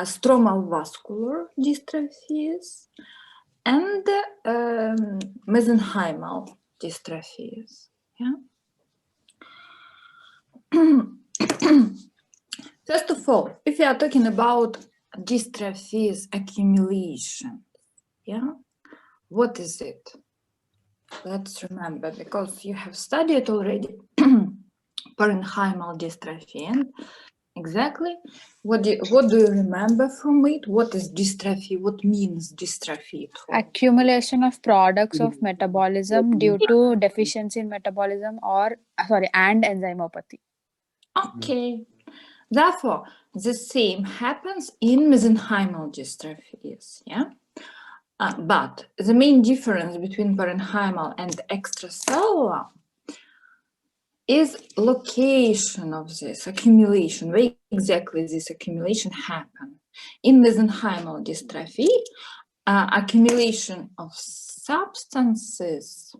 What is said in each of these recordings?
stromal vascular dystrophies, and mesenchymal dystrophies. Yeah. First of all, if we are talking about dystrophies accumulation, yeah, what is it? Let's remember, because you have studied already parenchymal dystrophy, and exactly what do you remember from it? What is dystrophy? What means dystrophy? Accumulation of products of metabolism due to deficiency in metabolism and enzymopathy. Okay. Therefore, the same happens in mesenchymal dystrophies, yeah? But the main difference between parenchymal and extracellular is location of this accumulation, where exactly this accumulation happens. In mesenchymal dystrophy, accumulation of substances,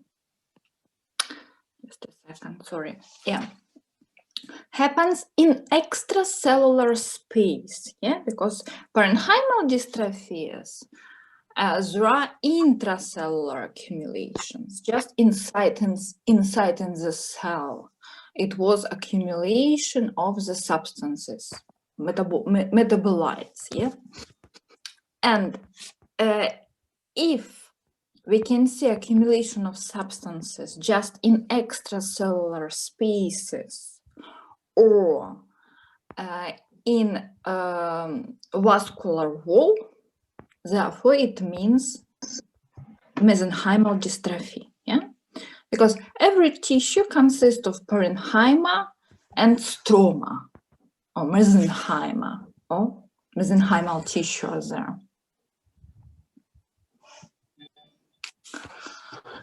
just a second, sorry, yeah, happens in extracellular space, yeah, because parenchymal dystrophies, there are intracellular accumulations, just inside in the cell. It was accumulation of the substances, metabolites, yeah. And if we can see accumulation of substances just in extracellular spaces or in vascular wall, therefore it means mesenchymal dystrophy, yeah? Because every tissue consists of parenchyma and stroma, or mesenchyma, or mesenchymal tissue are there.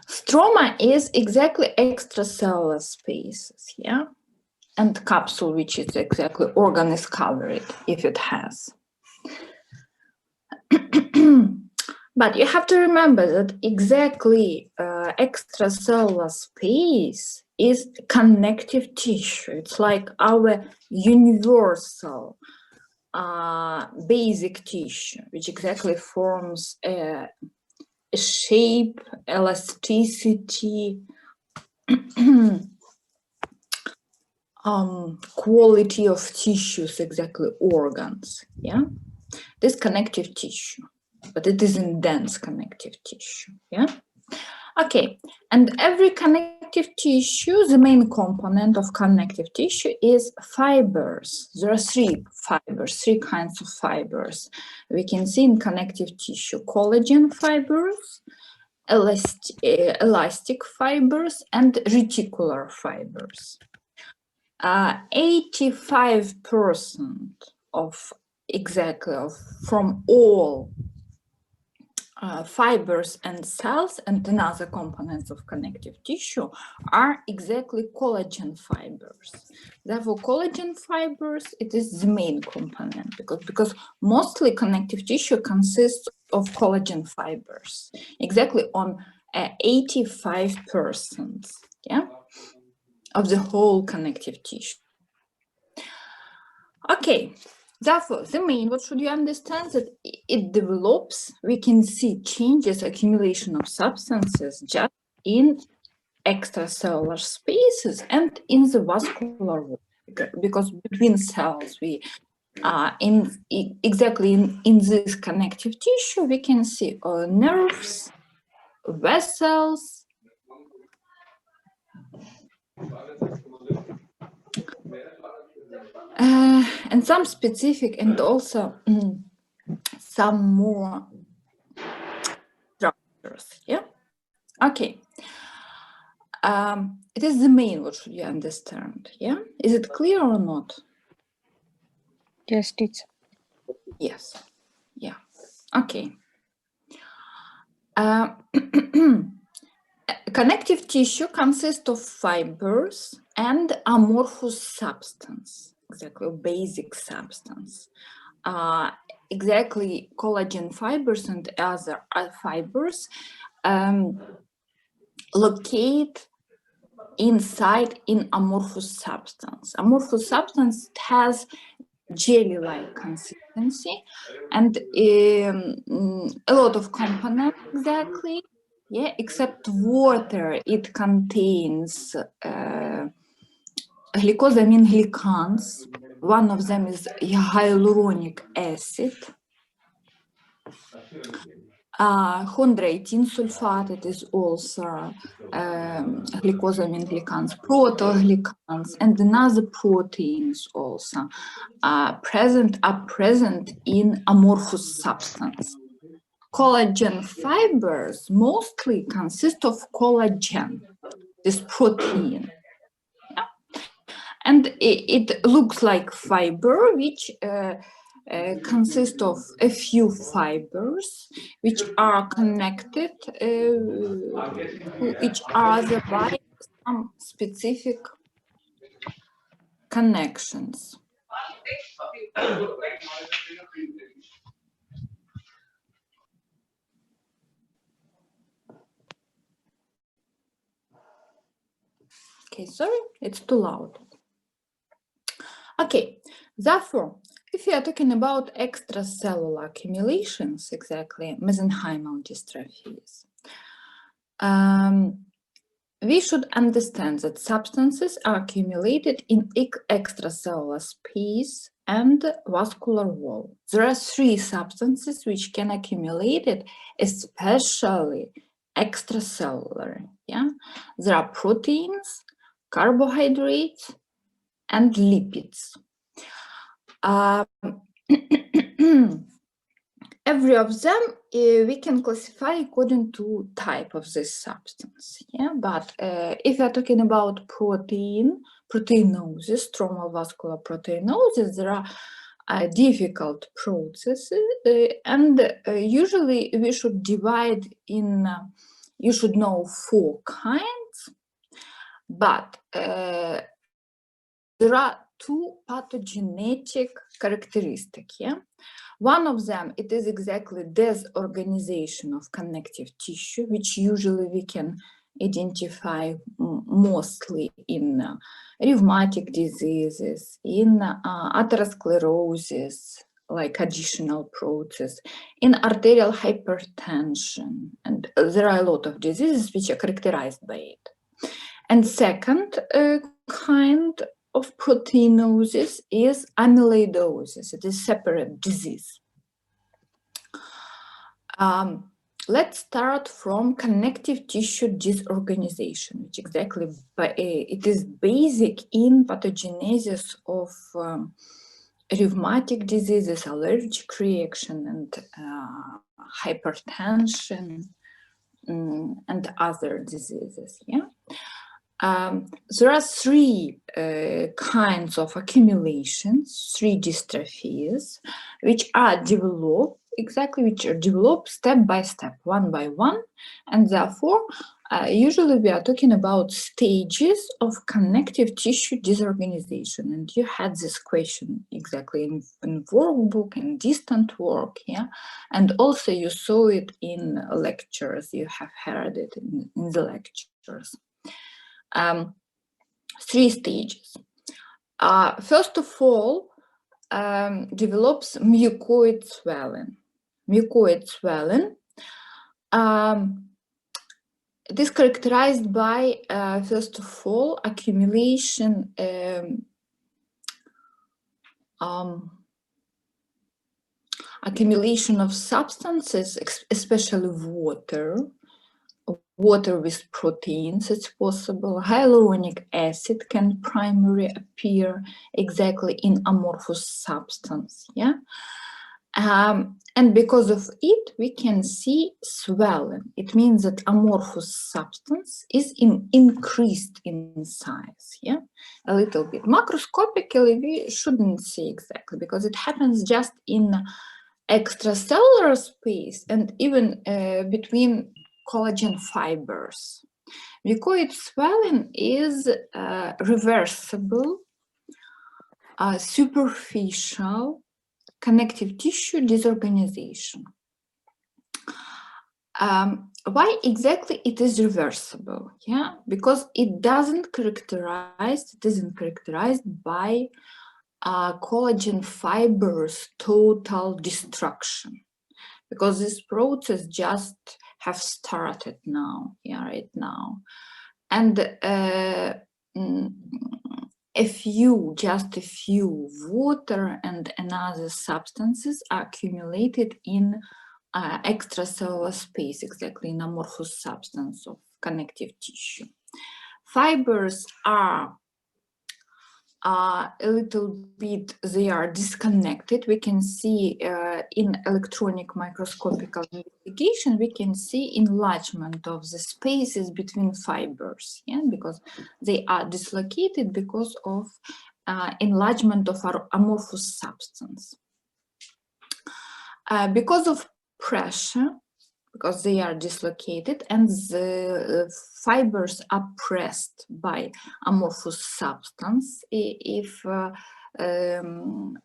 Stroma is exactly extracellular spaces, yeah? And capsule, which is exactly organ is covered, if it has. But you have to remember that exactly extracellular space is connective tissue. It's like our universal basic tissue, which exactly forms a shape, elasticity, quality of tissues, exactly organs, yeah? This connective tissue, but it isn't dense connective tissue, yeah? Okay, and every connective tissue, the main component of connective tissue is fibers. There are three kinds of fibers. We can see in connective tissue: collagen fibers, elastic fibers, and reticular fibers. 85% from all fibers and cells and another components of connective tissue are exactly collagen fibers. Therefore, collagen fibers, it is the main component because mostly connective tissue consists of collagen fibers, exactly on 85%, yeah, of the whole connective tissue. Okay, therefore, the main, what should you understand, that it develops, we can see changes, accumulation of substances just in extracellular spaces and in the vascular wall, because between cells, we exactly in this connective tissue, we can see nerves, vessels, and some specific and also some more structures, yeah? Okay. It is the main, what should you understand, yeah? Is it clear or not? Yes, teacher. Yes, yeah, okay. Connective tissue consists of fibers and amorphous substance, exactly, basic substance. Exactly, collagen fibers and other fibers locate inside in amorphous substance. Amorphous substance has jelly-like consistency, and a lot of components exactly, yeah, except water. It contains glycosamine glycans. One of them is hyaluronic acid. Chondroitin sulfate, it is also glycosamine glycans, proteoglycans, and another proteins also are present in amorphous substance. Collagen fibers mostly consist of collagen, this protein. Yeah? And it looks like fiber, which consist of a few fibers which are connected to each other by some specific connections. Okay, sorry, it's too loud. Okay, therefore, if we are talking about extracellular accumulations, exactly, mesenchymal dystrophies, we should understand that substances are accumulated in extracellular space and vascular wall. There are 3 substances which can accumulate it, especially extracellular. Yeah, there are proteins, carbohydrates, and lipids. Every of them we can classify according to type of this substance. Yeah, but if we are talking about proteinosis, stromal vascular proteinosis, there are difficult processes, and usually we should divide in. You should know 4 kinds, but there are 2 pathogenetic characteristics. Yeah. One of them, it is exactly disorganization of connective tissue, which usually we can identify mostly in rheumatic diseases, in atherosclerosis, like additional process, in arterial hypertension, and there are a lot of diseases which are characterized by it. And second kind of proteinosis is amyloidosis. It is separate disease. Let's start from connective tissue disorganization, which exactly it is basic in pathogenesis of rheumatic diseases, allergic reaction, and hypertension, and other diseases. Yeah. There are 3 kinds of accumulations, 3 dystrophies, which are developed step by step, one by one, and therefore usually we are talking about stages of connective tissue disorganization. And you had this question exactly in workbook, in distant work, yeah, and also you saw it in lectures. You have heard it in the lectures. 3 stages. First of all, develops mucoid swelling. Mucoid swelling it is characterized by, first of all, accumulation of substances, especially water with proteins, it's possible. Hyaluronic acid can primarily appear exactly in amorphous substance, yeah? And because of it, we can see swelling. It means that amorphous substance is increased in size, yeah? A little bit. Macroscopically, we shouldn't see exactly, because it happens just in extracellular space and even between collagen fibers. Mucoid swelling is reversible, superficial connective tissue disorganization. Why exactly it is reversible? Yeah, because it isn't characterized by collagen fibers total destruction, because this process just have started now, right now. And just a few water and another substances are accumulated in extracellular space, exactly in amorphous substance of connective tissue. Fibers are a little bit, they are disconnected. We can see in electronic microscopical investigation, we can see enlargement of the spaces between fibers, because they are dislocated because of enlargement of our amorphous substance. Because of pressure, because they are dislocated and the fibers are pressed by amorphous substance, if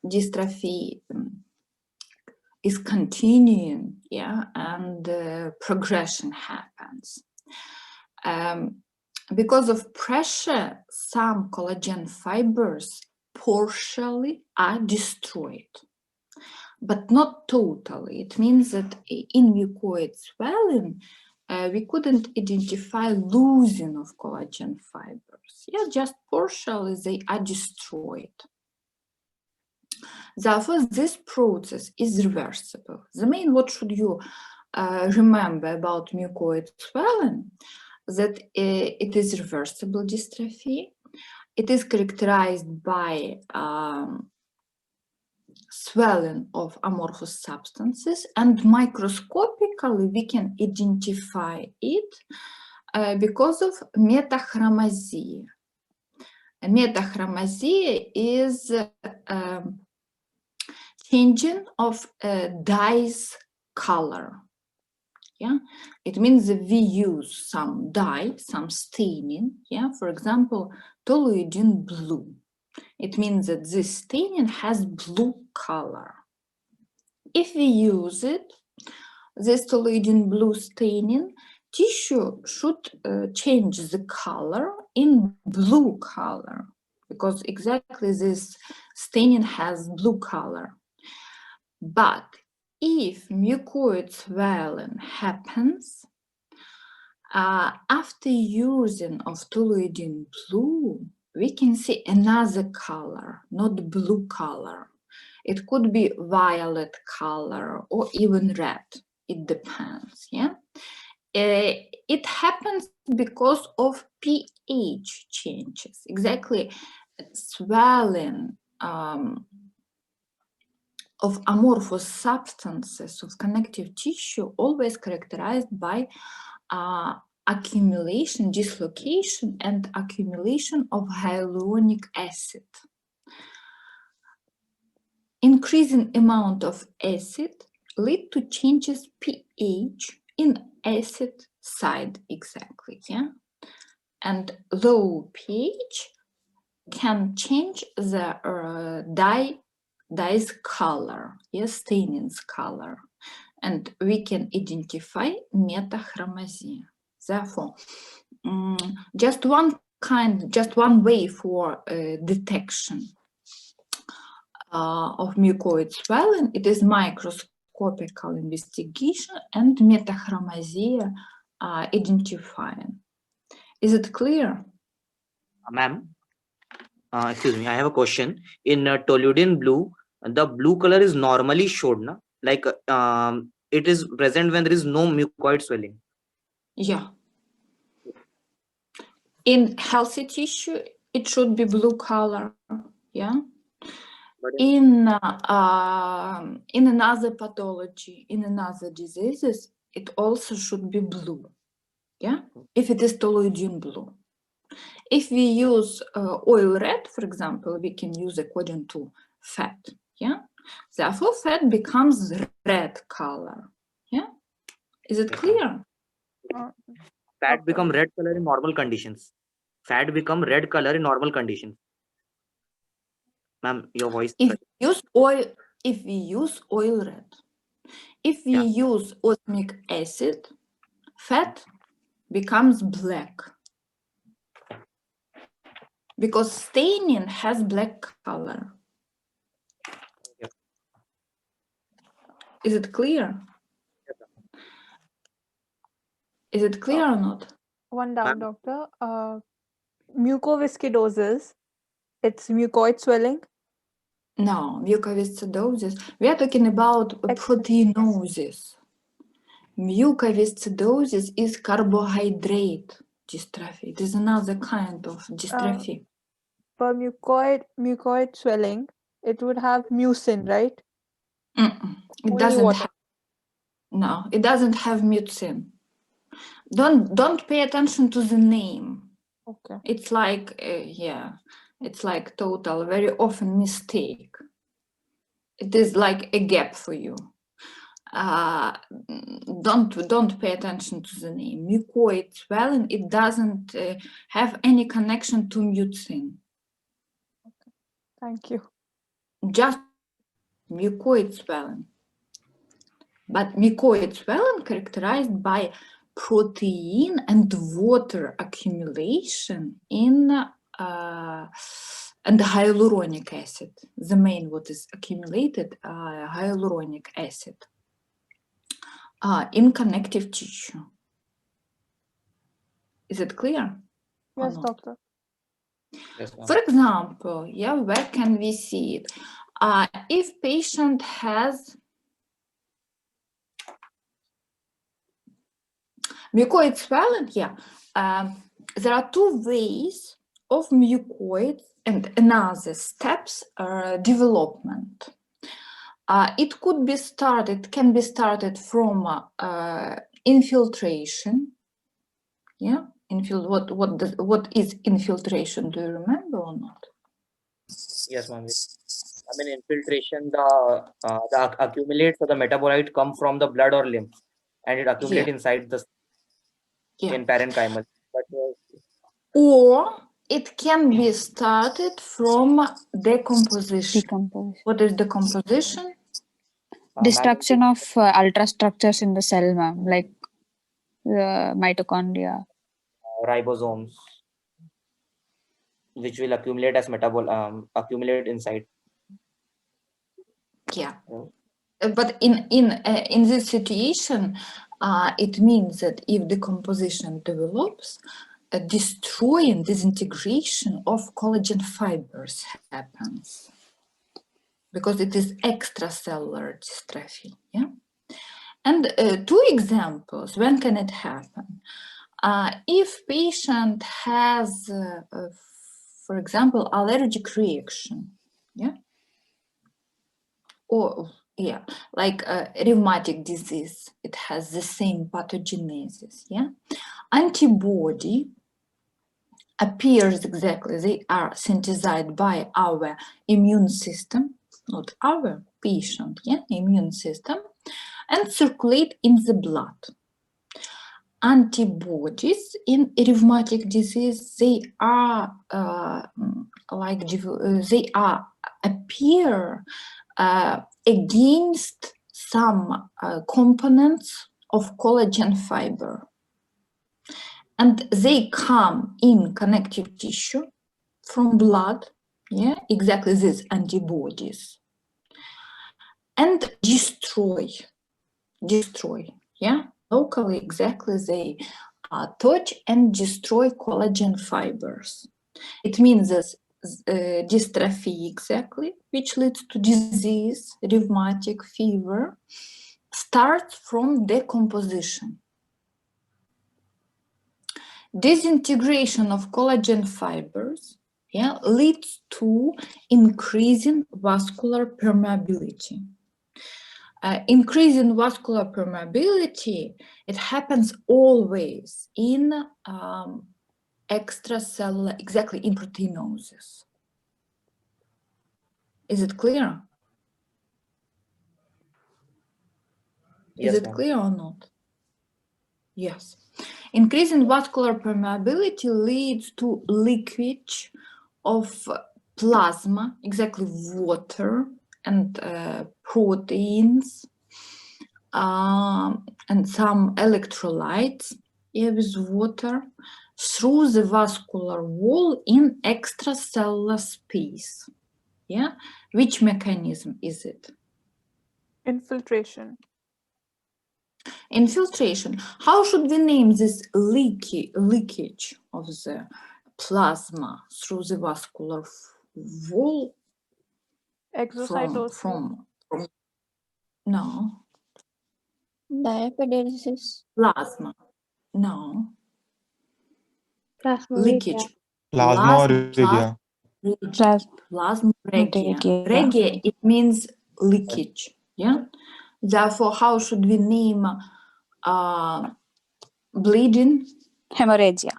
dystrophy is continuing, and progression happens. Because of pressure, some collagen fibers partially are destroyed, but not totally. It means that in mucoid swelling, we couldn't identify losing of collagen fibers. Just partially they are destroyed. Therefore, this process is reversible. The main what should you remember about mucoid swelling, that it is reversible dystrophy. It is characterized by swelling of amorphous substances, and microscopically we can identify it because of metachromasia. Metachromasia is changing of dye's color. It means that we use some dye, some staining, for example, toluidine blue. It means that this staining has blue color. If we use it, this toluidine blue staining, tissue should change the color in blue color, because exactly this staining has blue color. But if mucoid swelling happens after using of toluidine blue, we can see another color, not blue color. It could be violet color or even red. It depends. It happens because of pH changes. Exactly, swelling of amorphous substances of connective tissue always characterized by accumulation, dislocation, and accumulation of hyaluronic acid. Increasing amount of acid lead to changes pH in acid side, exactly, and low pH can change the dye's color, staining's color, and we can identify metachromasia. Therefore, just one way for detection of mucoid swelling, it is microscopical investigation and metachromasia identifying. Is it clear? Ma'am, excuse me, I have a question. In toluidine blue, the blue color is normally showed, na? Like it is present when there is no mucoid swelling. Yeah. In healthy tissue, it should be blue color. But in another pathology, in another diseases, it also should be blue. If it is toluidine blue. If we use oil red, for example, we can use according to fat. Therefore, fat becomes red color. Is it clear? Fat become red color in normal conditions. Fat become red color in normal conditions. Ma'am, your voice. If we use oil red, if we use osmic acid, fat becomes black. Because staining has black color. Is it clear? Is it clear or not? One doubt, Ma'am? doctor. Mucoviscidosis, it's mucoid swelling. No, mucoviscidosis. We are talking about proteinosis. Mucoviscidosis is carbohydrate dystrophy. It is another kind of dystrophy. For mucoid swelling, it would have mucin, right? It Only doesn't water. have. No, it doesn't have mucin. Don't pay attention to the name. Okay. It's like it's like total very often mistake. It is like a gap for you. Don't pay attention to the name. Mucoid swelling, it doesn't have any connection to mucin. Thank you. Just mucoid swelling. But mucoid swelling characterized by protein and water accumulation in and hyaluronic acid. The main what is accumulated hyaluronic acid in connective tissue. Is it clear? or Yes, not? doctor. Yes, ma'am. For example, yeah, where can we see it? If patient has mucoid swelling, yeah, there are two ways of mucoid and another steps development. It could be started, can be started from infiltration. Yeah, what is infiltration? Do you remember or not? Yes, ma'am. I mean, infiltration, the accumulates or the metabolite come from the blood or lymph, and it accumulates inside the in parenchymal. But Or it can be started from decomposition. Decomposition. What is decomposition? Destruction of ultrastructures in the cell, ma'am, like the mitochondria. Ribosomes, which will accumulate as accumulate inside. Yeah. But in this situation, it means that if decomposition develops, a destroying disintegration of collagen fibers happens because it is extracellular dystrophy. Yeah. And two examples, when can it happen? If patient has, for example, allergic reaction, yeah, or yeah, like rheumatic disease, it has the same pathogenesis, yeah. Antibody appears exactly, they are synthesized by our immune system, not our patient, yeah, immune system, and circulate in the blood. Antibodies in rheumatic disease, they are they are appear against some components of collagen fiber, and they come in connective tissue from blood, yeah, exactly these antibodies, and destroy, yeah, locally, exactly they touch and destroy collagen fibers. It means that dystrophy exactly, which leads to disease, rheumatic fever, starts from decomposition. Disintegration of collagen fibers, yeah, leads to increasing vascular permeability. Increasing vascular permeability, it happens always in extracellular, exactly in proteinosis. Is it clear? Yes, Is it ma'am. clear or not? Yes. Increasing vascular permeability leads to leakage of plasma, exactly water and proteins and some electrolytes with water through the vascular wall in extracellular space. Yeah, which mechanism is it? Infiltration. Infiltration. How should we name this leakage of the plasma through the vascular wall Exocytosis. from no, Diapedesis. plasma, no, Plasmodium. leakage. Plasmodium. Plasmodium. Regia. Regia, it means leakage. Yeah. Therefore, how should we name bleeding? Hemorrhagia.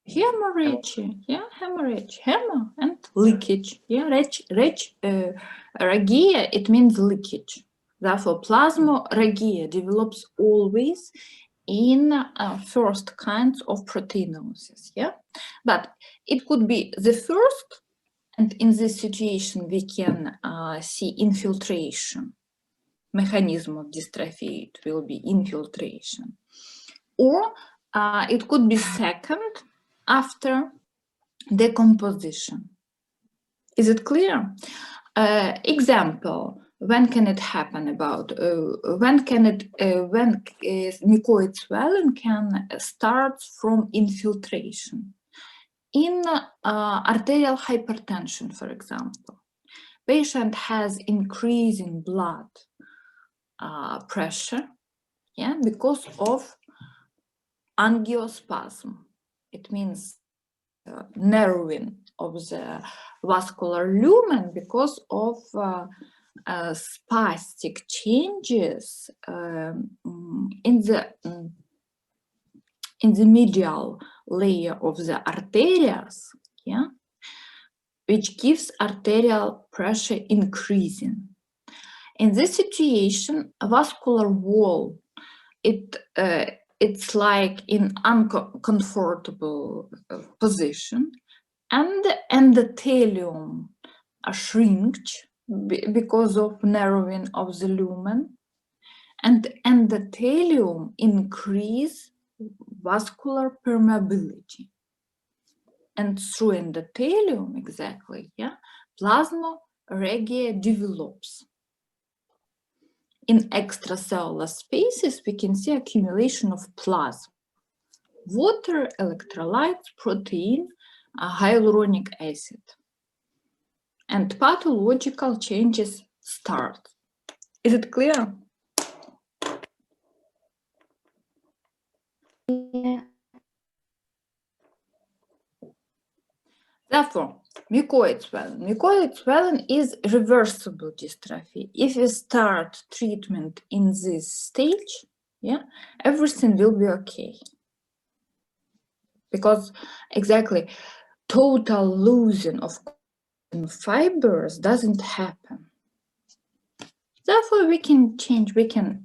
Hemorrhage. Yeah, hemorrhage. Hemo and leakage. Yeah, regia, it means leakage. Therefore, plasmorrhagia develops always in first kinds of proteinosis. Yeah, but it could be the first, and in this situation we can see infiltration. Mechanism of dystrophy, it will be infiltration, or it could be second after decomposition. Is it clear? Example, when can it happen about, when mucoid swelling can start from infiltration? In arterial hypertension, for example, patient has increasing blood pressure, yeah, because of angiospasm. It means narrowing of the vascular lumen because of spastic changes in the medial layer of the arteries, yeah, which gives arterial pressure increasing. In this situation, a vascular wall, it's like in uncomfortable position, and endothelium shrinks because of narrowing of the lumen, and endothelium increase vascular permeability. And through endothelium, exactly, yeah, plasmorrhagia develops. In extracellular spaces, we can see accumulation of plasma, water, electrolytes, protein, hyaluronic acid, and pathological changes start. Is it clear? Yeah. Therefore, mucoid swelling. Mucoid swelling is reversible dystrophy. If we start treatment in this stage, yeah, everything will be okay. Because exactly, total losing of fibers doesn't happen. Therefore, we can change, we can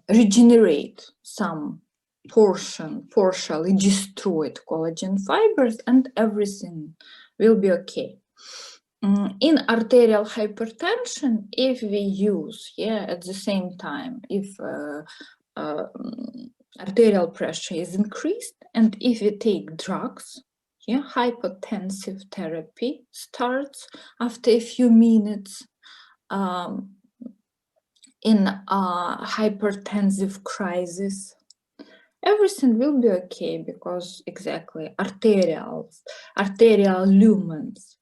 regenerate some partially destroyed collagen fibers, and everything will be okay. In arterial hypertension, if we use, yeah, at the same time, if arterial pressure is increased, and if we take drugs, yeah, hypotensive therapy starts after a few minutes in a hypertensive crisis. Everything will be okay, because exactly arterial lumens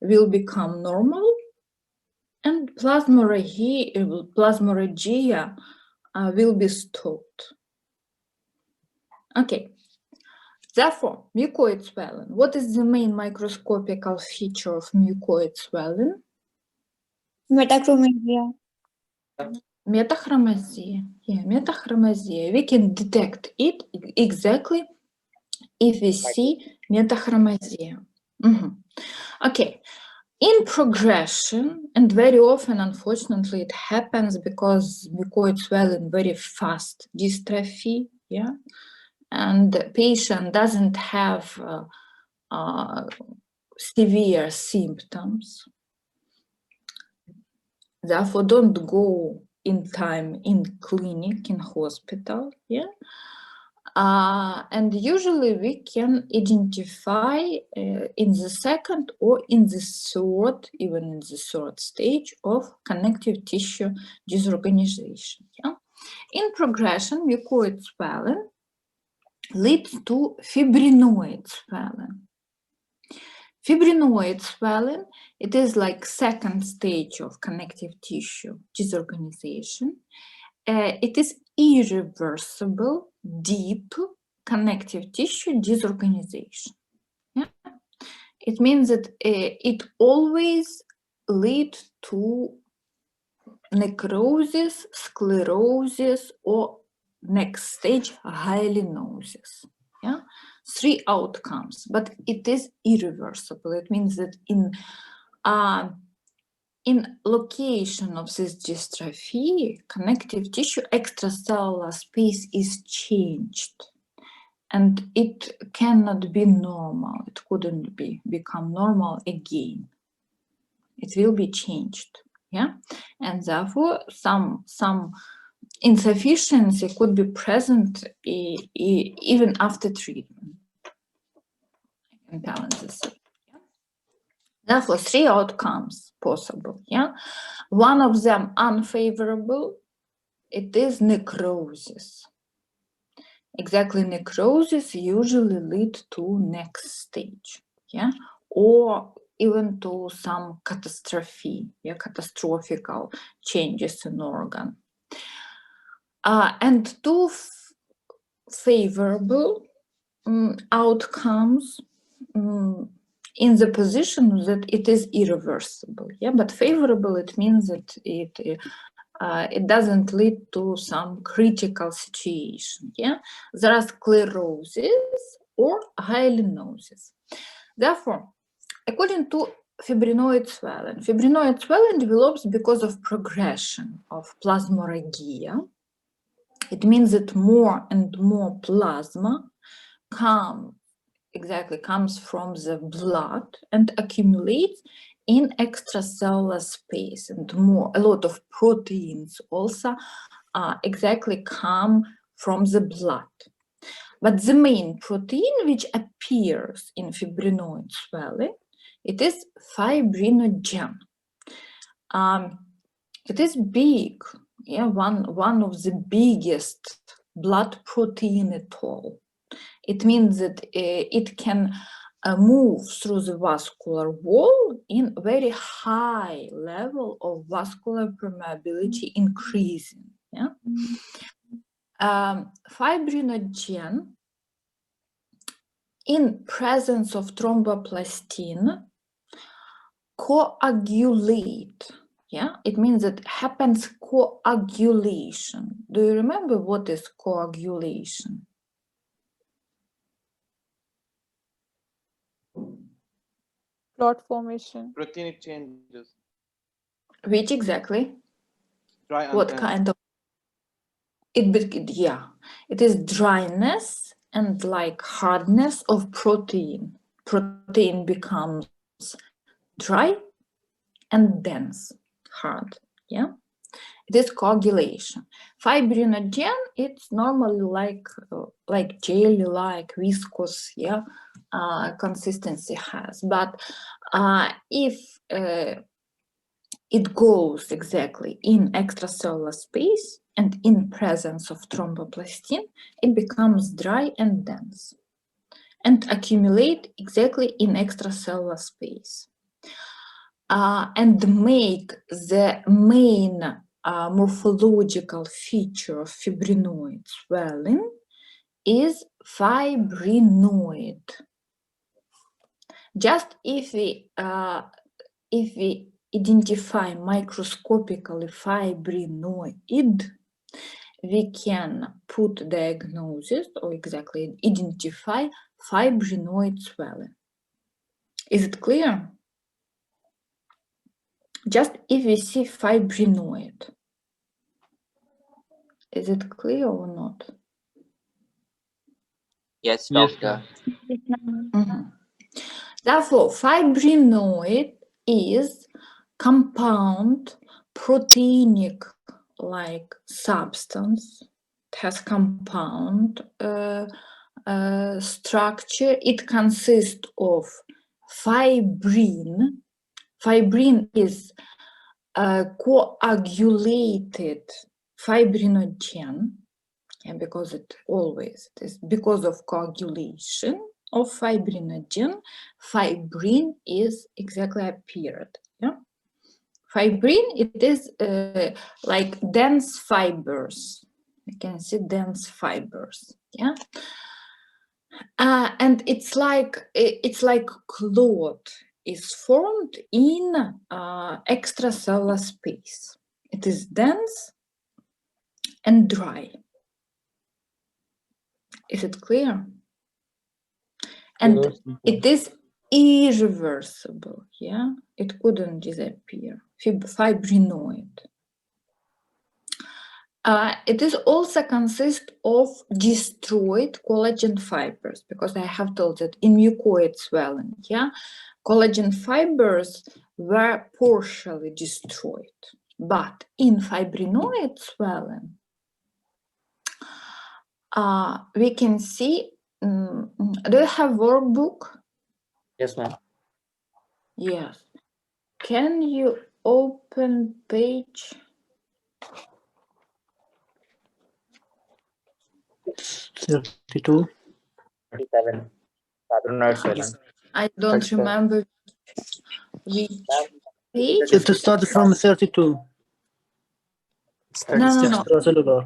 will become normal, and plasmorrhagia will be stopped. Okay. Therefore, mucoid swelling. What is the main microscopical feature of mucoid swelling? Metachromasia. Metachromasia. Yeah, metachromasia. We can detect it exactly if we see metachromasia. Okay. In progression, and very often, unfortunately, it happens because mucoid swelling very fast dystrophy, yeah, and the patient doesn't have severe symptoms. Therefore, don't go in time in clinic, in hospital, yeah. And usually we can identify in the second or in the third, even in the third stage of connective tissue disorganization. Yeah? In progression, mucoid swelling leads to fibrinoid swelling. Fibrinoid swelling, it is like second stage of connective tissue disorganization. It is irreversible, deep connective tissue disorganization. Yeah? It means that it always leads to necrosis, sclerosis, or next stage, hyalinosis. Yeah, 3 outcomes, but it is irreversible. It means that in location of this dystrophy, connective tissue extracellular space is changed, and it cannot be normal. It couldn't become normal again. It will be changed. Yeah, and therefore some insufficiency could be present even after treatment. I can balance this. Yeah? Therefore, 3 outcomes possible. Yeah, one of them unfavorable. It is necrosis. Exactly, necrosis usually lead to next stage. Yeah, or even to some catastrophe. Yeah, catastrophical changes in organ. And 2 favorable outcomes in the position that it is irreversible. Yeah, but favorable, it means that it doesn't lead to some critical situation. Yeah, there are sclerosis or hyalinosis. Therefore, according to fibrinoid swelling develops because of progression of plasmorrhagia. It means that more and more plasma comes from the blood and accumulates in extracellular space, and a lot of proteins also exactly come from the blood. But the main protein which appears in fibrinoid swelling, it is fibrinogen. It is big, yeah, one of the biggest blood protein at all. It means that it can move through the vascular wall in very high level of vascular permeability increasing. Yeah? Fibrinogen in presence of thromboplastin coagulate. Yeah, it means that happens coagulation. Do you remember what is coagulation? Clot formation. Proteinic changes. Which exactly? Dry and What dense. kind of? Yeah, it is dryness and like hardness of protein. Protein becomes dry and dense, hard. Yeah, it is coagulation. Fibrinogen, it's normally like jelly, like viscous, yeah, consistency has. But if it goes exactly in extracellular space and in presence of thromboplastin, it becomes dry and dense and accumulate exactly in extracellular space. And make the main morphological feature of fibrinoid swelling is fibrinoid. Just if we identify microscopically fibrinoid, we can put diagnosis or exactly identify fibrinoid swelling. Is it clear? Just if we see fibrinoid, is it clear or not? Yes, doctor. Therefore, fibrinoid is compound proteinic like substance has compound structure. It consists of fibrin. Fibrin is coagulated fibrinogen, and because it is because of coagulation of fibrinogen, fibrin is exactly appeared. Yeah, fibrin, it is like dense fibers. You can see dense fibers. Yeah, and it's like cloth is formed in extracellular space. It is dense and dry. Is it clear? And it is irreversible. Yeah, it couldn't disappear. Fibrinoid. It is also consist of destroyed collagen fibers, because I have told that in mucoid swelling, yeah, collagen fibers were partially destroyed, but in fibrinoid swelling, we can see. Do you have workbook? Yes, ma'am. Yes. Can you open page? 32. 37. Fibrinoid swelling. I don't 37. remember which page. It started from 32. No. Extracellular.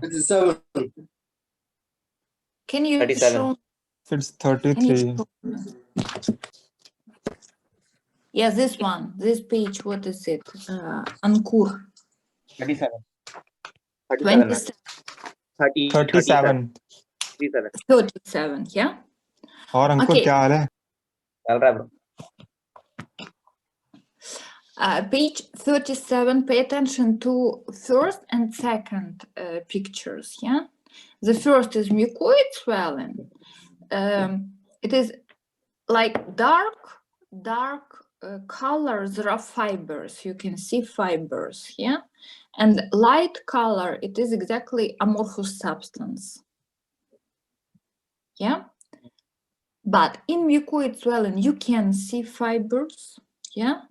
Can you 37. show? It's Can you 33. show me? Yeah, this one, this page. What is it? Ankur. 37. 37. 27, 37. 37. 37. Yeah. और अंकुर Okay. क्या हाल है? चल रहा है bro. Page 37. Pay attention to first and second pictures. Yeah. The first is mucoid swelling. It is like dark color. There are fibers. You can see fibers. Yeah. And light color, it is exactly amorphous substance. Yeah. But in mucoid swelling, you can see fibers. Yeah.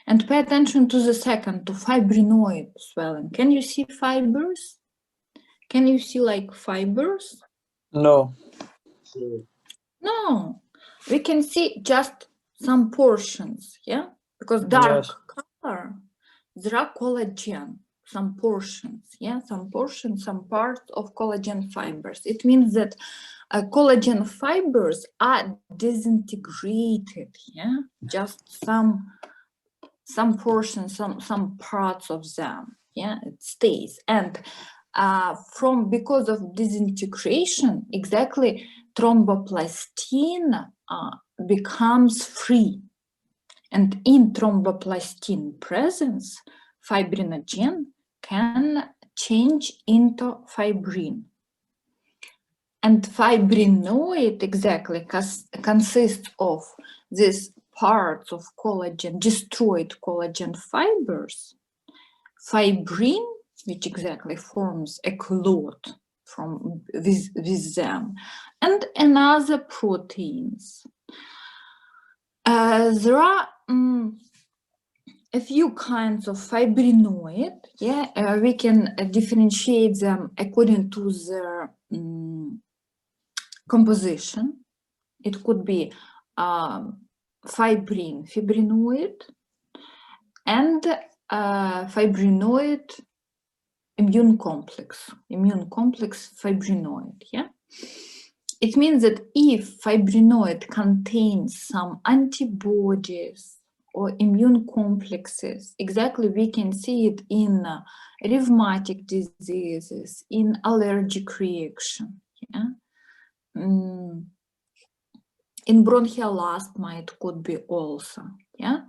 And pay attention to the second, to fibrinoid swelling. Can you see fibers? Can you see like fibers? No. No. We can see just some portions. Yeah. Because dark Yes. color, there are collagen. Some portions, yeah, some portions, some parts of collagen fibers. It means that collagen fibers are disintegrated, yeah, just some portions, some parts of them, yeah, it stays. And because of disintegration, exactly, thromboplastin becomes free, and in thromboplastin presence, fibrinogen can change into fibrin. And fibrinoid exactly consists of these parts of collagen, destroyed collagen fibers, fibrin, which exactly forms a clot from with them, and another proteins. There are a few kinds of fibrinoid. Yeah, we can differentiate them according to their composition. It could be fibrinoid, and fibrinoid immune complex fibrinoid. Yeah, it means that if fibrinoid contains some antibodies or immune complexes, exactly, we can see it in rheumatic diseases, in allergic reaction. Yeah. In bronchial asthma, it could be also. Yeah.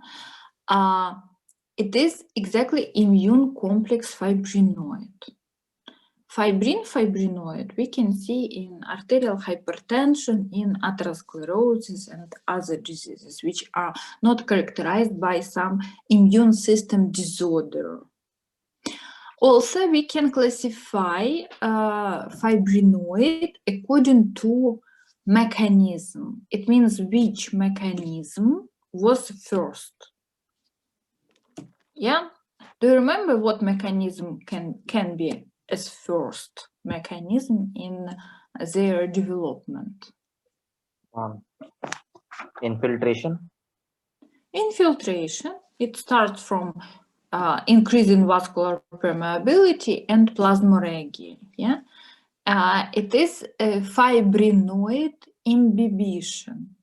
It is exactly immune complex fibrinoid. Fibrinoid, we can see in arterial hypertension, in atherosclerosis, and other diseases which are not characterized by some immune system disorder. Also, we can classify fibrinoid according to mechanism. It means which mechanism was first. Yeah? Do you remember what mechanism can be as first mechanism in their development? Infiltration. Infiltration. It starts from increasing vascular permeability and plasmorrhea. Yeah, it is a fibrinoid imbibition.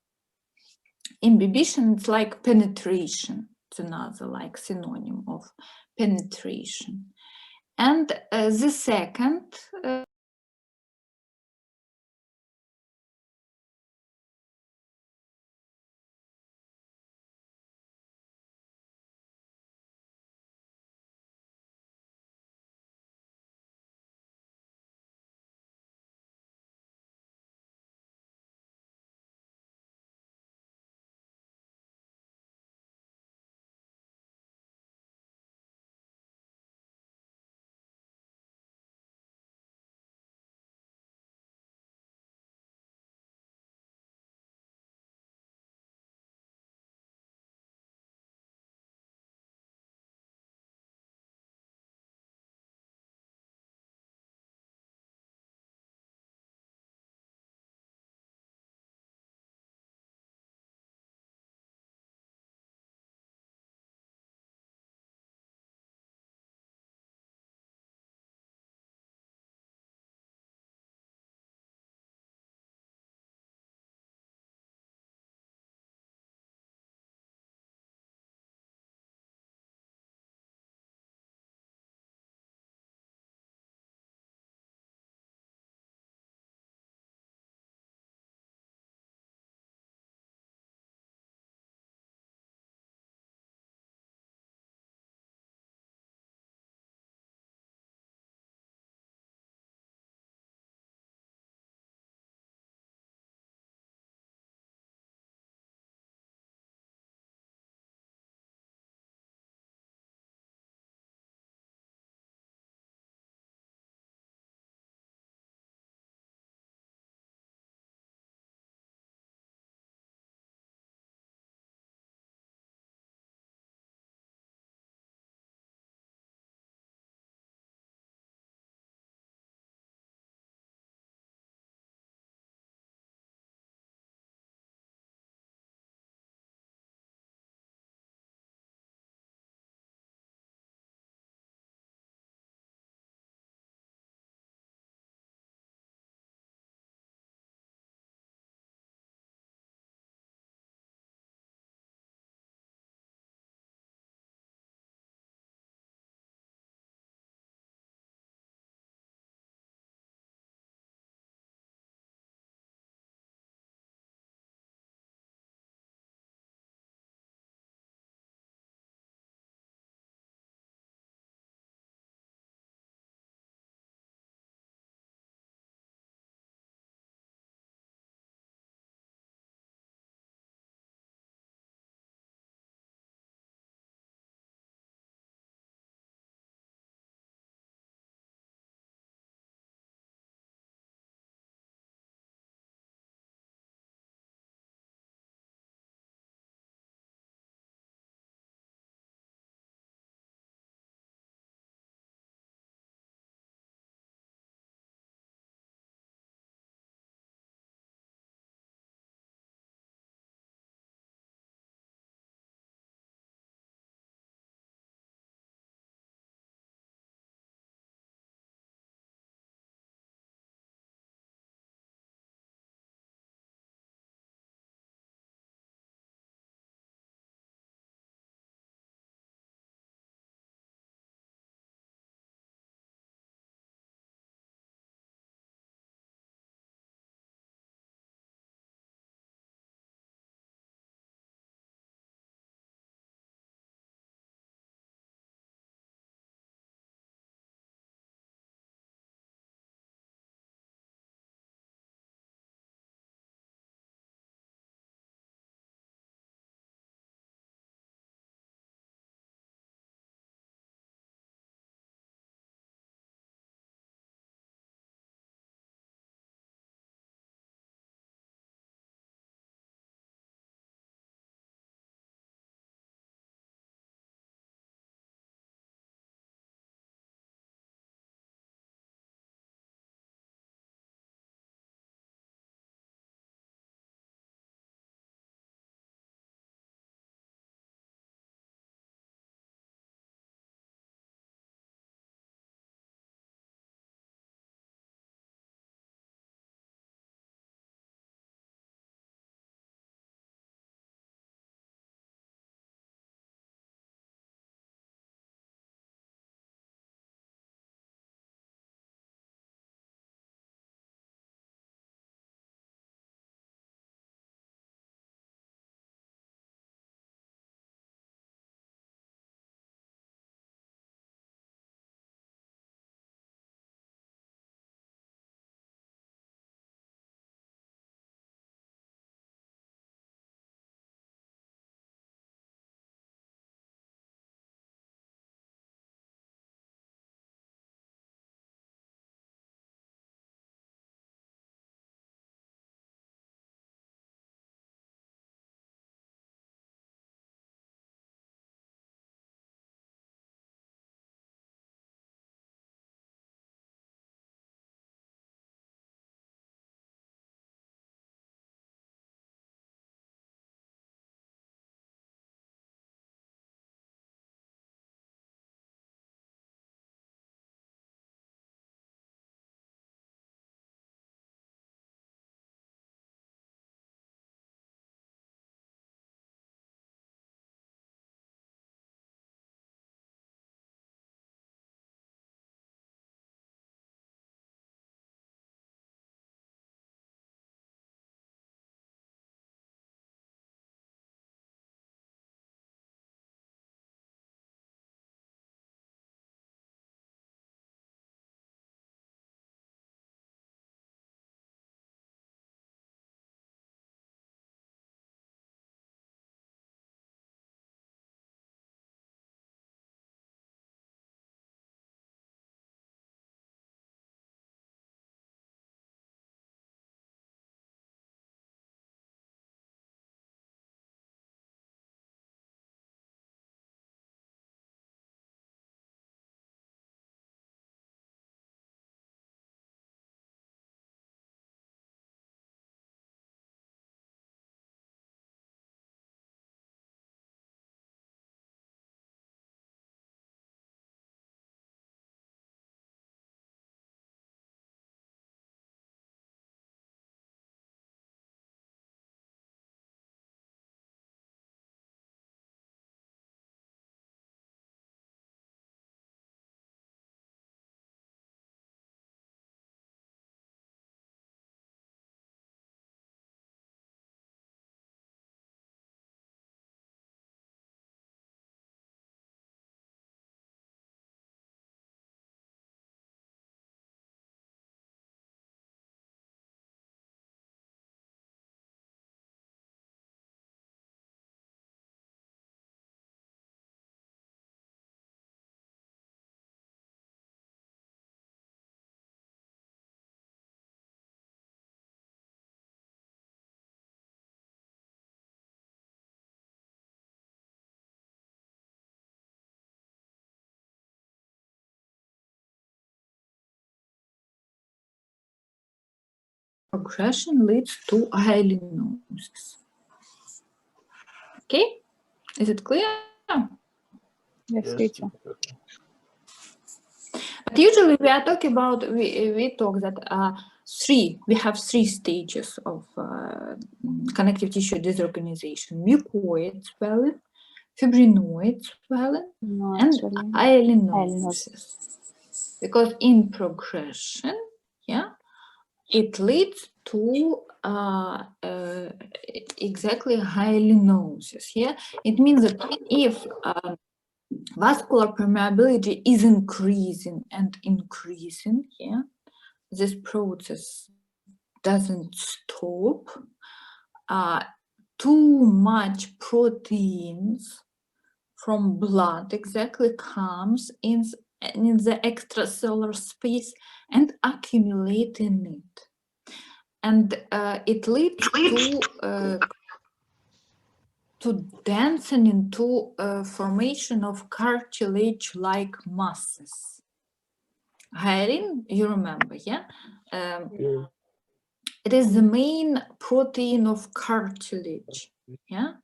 Imbibition, it's like penetration. It's another like synonym of penetration. And the second progression leads to hyalinosis. Okay, is it clear? Yes, teacher. But usually we are talking about, we talk that we have three stages of connective tissue disorganization: mucoid swelling, fibrinoid swelling, Not and swelling. hyalinosis. Because in progression, yeah, it leads to exactly hyalinosis. Yeah, it means that if vascular permeability is increasing and increasing, yeah, this process doesn't stop. Too much proteins from blood exactly comes in the extracellular space and accumulate in it. And it leads to densening, to formation of cartilage-like masses. Hyaline, you remember, yeah? It is the main protein of cartilage, yeah?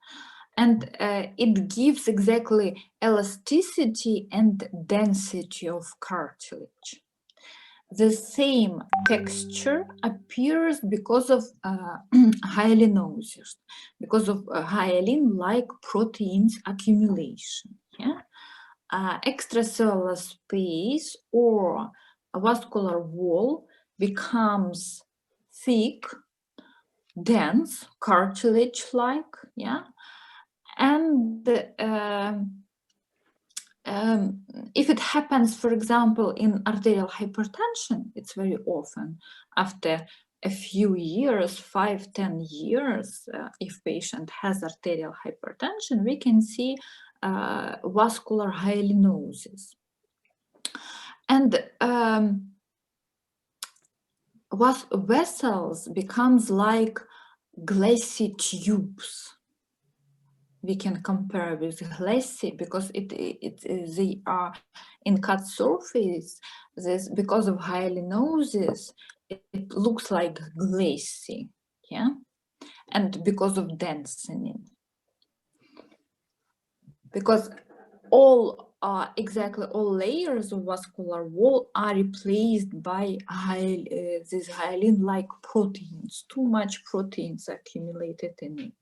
And it gives exactly elasticity and density of cartilage. The same texture appears because of hyalinosis, because of hyaline-like proteins accumulation. Yeah? Extracellular space or a vascular wall becomes thick, dense, cartilage-like, yeah, and if it happens, for example, in arterial hypertension, it's very often after a few years, 5-10 years, if patient has arterial hypertension, we can see vascular hyalinosis. And vessels becomes like glassy tubes. We can compare with glassy because they are in cut surface. This because of hyalinosis, it looks like glassy, yeah, and because of densening. Because exactly all layers of vascular wall are replaced by these hyaline-like proteins. Too much proteins accumulated in it.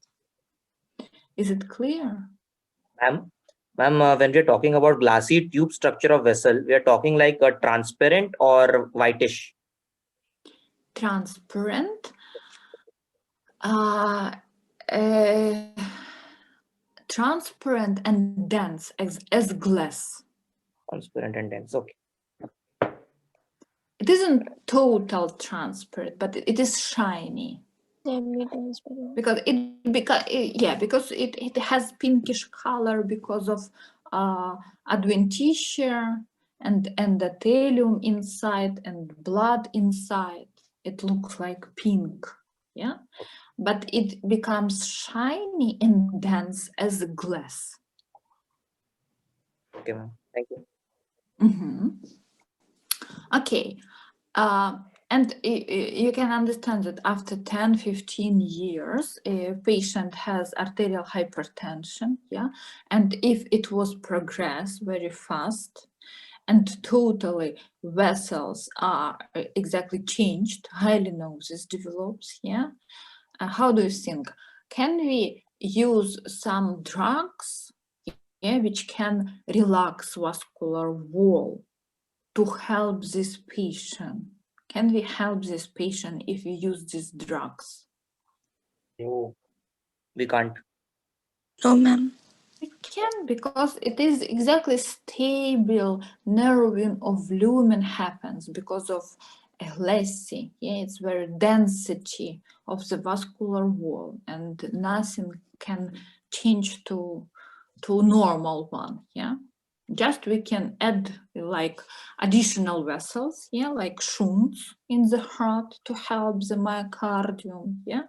Is it clear? Ma'am, when we're talking about glassy tube structure of vessel, we are talking like a transparent or whitish? Transparent. Transparent and dense as glass. Transparent and dense, okay. It isn't total transparent, but it is shiny. Because it has pinkish color because of adventitia and endothelium inside and blood inside. It looks like pink, yeah, but it becomes shiny and dense as glass. Okay, ma'am. Thank you. Mm-hmm. Okay. And you can understand that after 10-15 years, a patient has arterial hypertension, yeah, and if it was progressed very fast and totally vessels are exactly changed, hyalinosis develops, yeah, how do you think? Can we use some drugs, yeah, which can relax vascular wall to help this patient? Can we help this patient if we use these drugs? No, we can't. No, ma'am. We can, because it is exactly stable nerving of lumen happens because of elasticity. Yeah, it's very density of the vascular wall, and nothing can change to normal one. Yeah. Just we can add like additional vessels, yeah, like shunts in the heart to help the myocardium, yeah.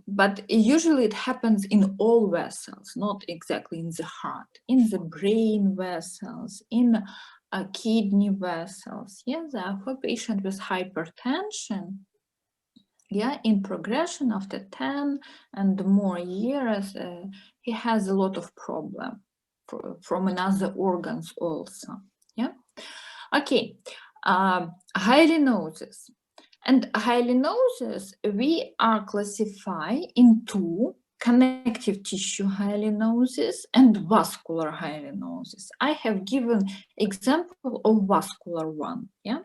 But usually it happens in all vessels, not exactly in the heart, in the brain vessels, in kidney vessels. Yeah, therefore, patient with hypertension, yeah, in progression after 10 and more years, he has a lot of problem from another organs also. Yeah. Okay. Hyalinosis. And hyalinosis we are classify into connective tissue hyalinosis and vascular hyalinosis. I have given example of vascular one. Yeah.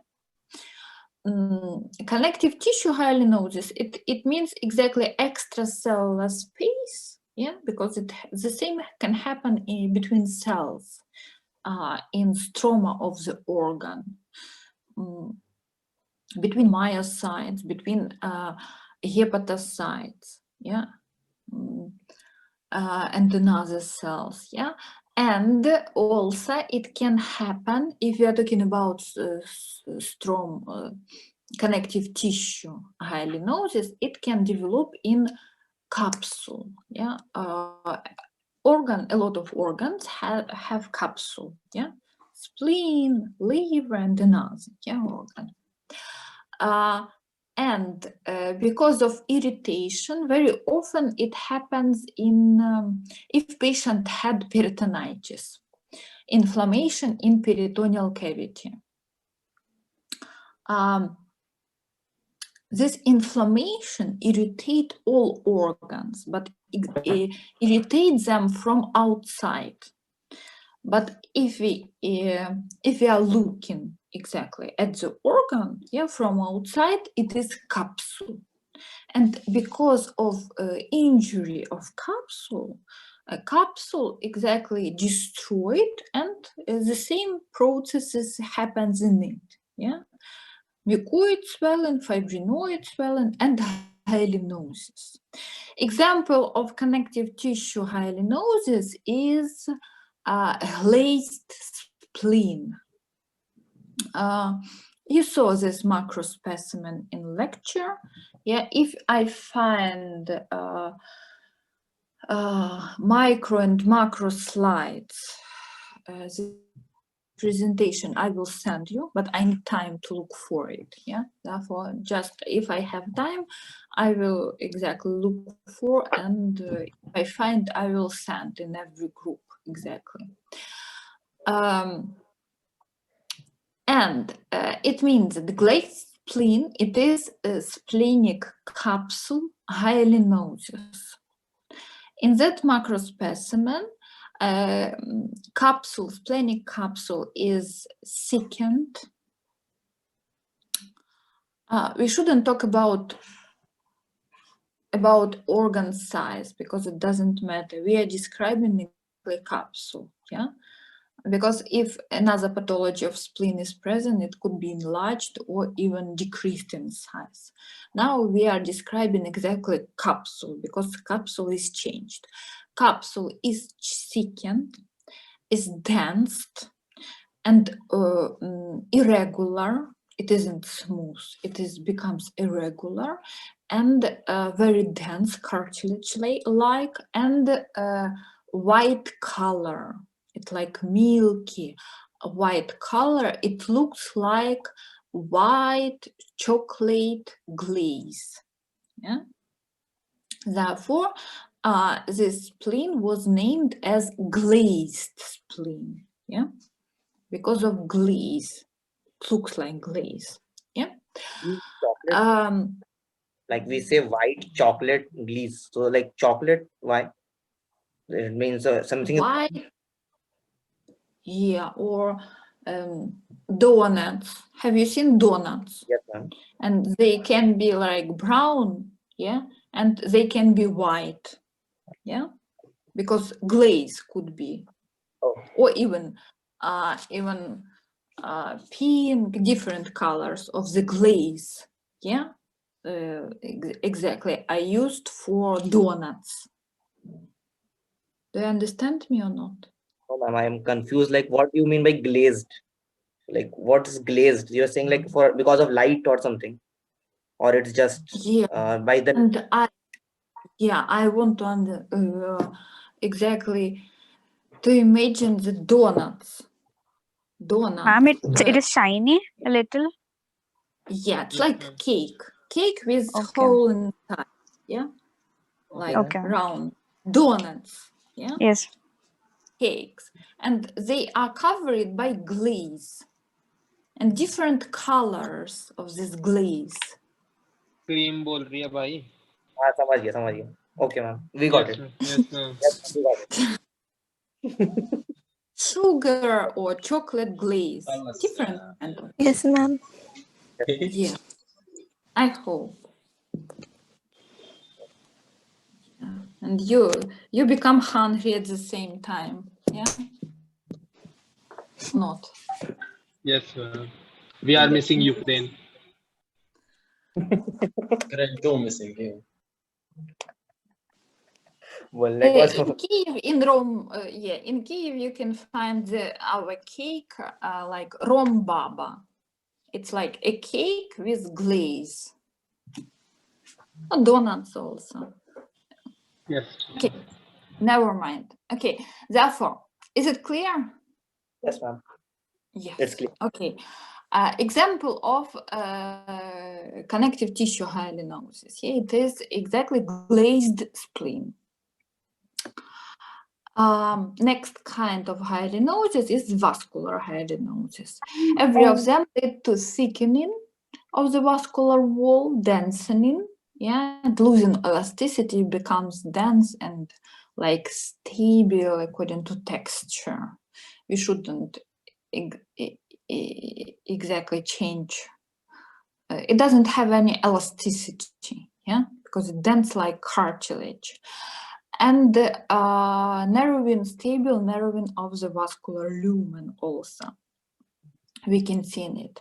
Connective tissue hyalinosis, it means exactly extracellular space, yeah, because the same can happen between cells in stroma of the organ, between myocytes, between hepatocytes, yeah, and another cells, yeah. And also it can happen if we are talking about strong connective tissue hyalinosis, it can develop in capsule, yeah. A lot of organs have capsule, yeah. Spleen, liver, and another, yeah, organ. And because of irritation, very often it happens in if patient had peritonitis, inflammation in peritoneal cavity. This inflammation irritates all organs, but irritates them from outside. But if we are looking exactly at the organ, yeah, from outside, it is capsule. And because of injury of capsule, a capsule exactly destroyed, and the same processes happens in it. Yeah, mucoid swelling, fibrinoid swelling, and hyalinosis. Example of connective tissue hyalinosis is glazed spleen. You saw this macro specimen in lecture. Yeah, if I find micro and macro slides, the presentation I will send you, but I need time to look for it. Yeah, therefore, just if I have time, I will exactly look for, and if I find, I will send in every group exactly. And it means that the glazed spleen, it is a splenic capsule hyalinosis. In that macro specimen, capsule, splenic capsule is thickened. We shouldn't talk about organ size because it doesn't matter. We are describing a capsule, yeah? Because if another pathology of spleen is present, it could be enlarged or even decreased in size. Now we are describing exactly capsule because capsule is changed. Capsule is thickened, is dense, and irregular. It isn't smooth. It becomes irregular and very dense, cartilage-like, and white color. It's like milky white color. It looks like white chocolate glaze. Yeah. Therefore, this spleen was named as glazed spleen. Yeah, because of glaze. It looks like glaze. Yeah. Like we say white chocolate glaze. So like chocolate, why? It means something. White. Yeah, or donuts. Have you seen donuts? Yes, ma'am. And they can be like brown, yeah, and they can be white, yeah, because glaze could be, or even pink, different colors of the glaze, yeah, exactly. I used for donuts. Do you understand me or not? Oh, ma'am, I am confused. Like, what do you mean by glazed? Like, what is glazed? You're saying like because of light or something, or it's just by the. And I want to exactly to imagine the donuts. Donut. Ma'am, it is shiny a little. Yeah, it's Yes, like ma'am. cake. Cake with Okay. hole inside. Yeah, like Okay. round donuts. Yeah, Yes. cakes, and they are covered by glaze and different colors of this glaze. Cream बोल रही है भाई. हाँ समझ गया. Okay ma'am, we got Yes, it. ma'am. Yes, ma'am. Yes, we got it. Sugar or chocolate glaze. Different kind of. Yes, ma'am. Yeah, I hope. Yeah. And you become hungry at the same time. Yeah. Not. Yes, ma'am. We are missing Ukraine. missing here. Well, that was In Kiev, in Rome, in Kiev you can find our cake like Rom Baba. It's like a cake with glaze. Donuts also. Yes. Okay, never mind. Okay, therefore, is it clear? yes ma'am. Yes. It's clear. Okay. Example of connective tissue hyalinosis. Here it is exactly glazed spleen. Next kind of hyalinosis is vascular hyalinosis. Every of them lead to thickening of the vascular wall, densening, and losing elasticity, becomes dense and like stable according to texture. We shouldn't exactly change. It doesn't have any elasticity, because it dense like cartilage. And narrowing, stable narrowing of the vascular lumen also. We can see in it.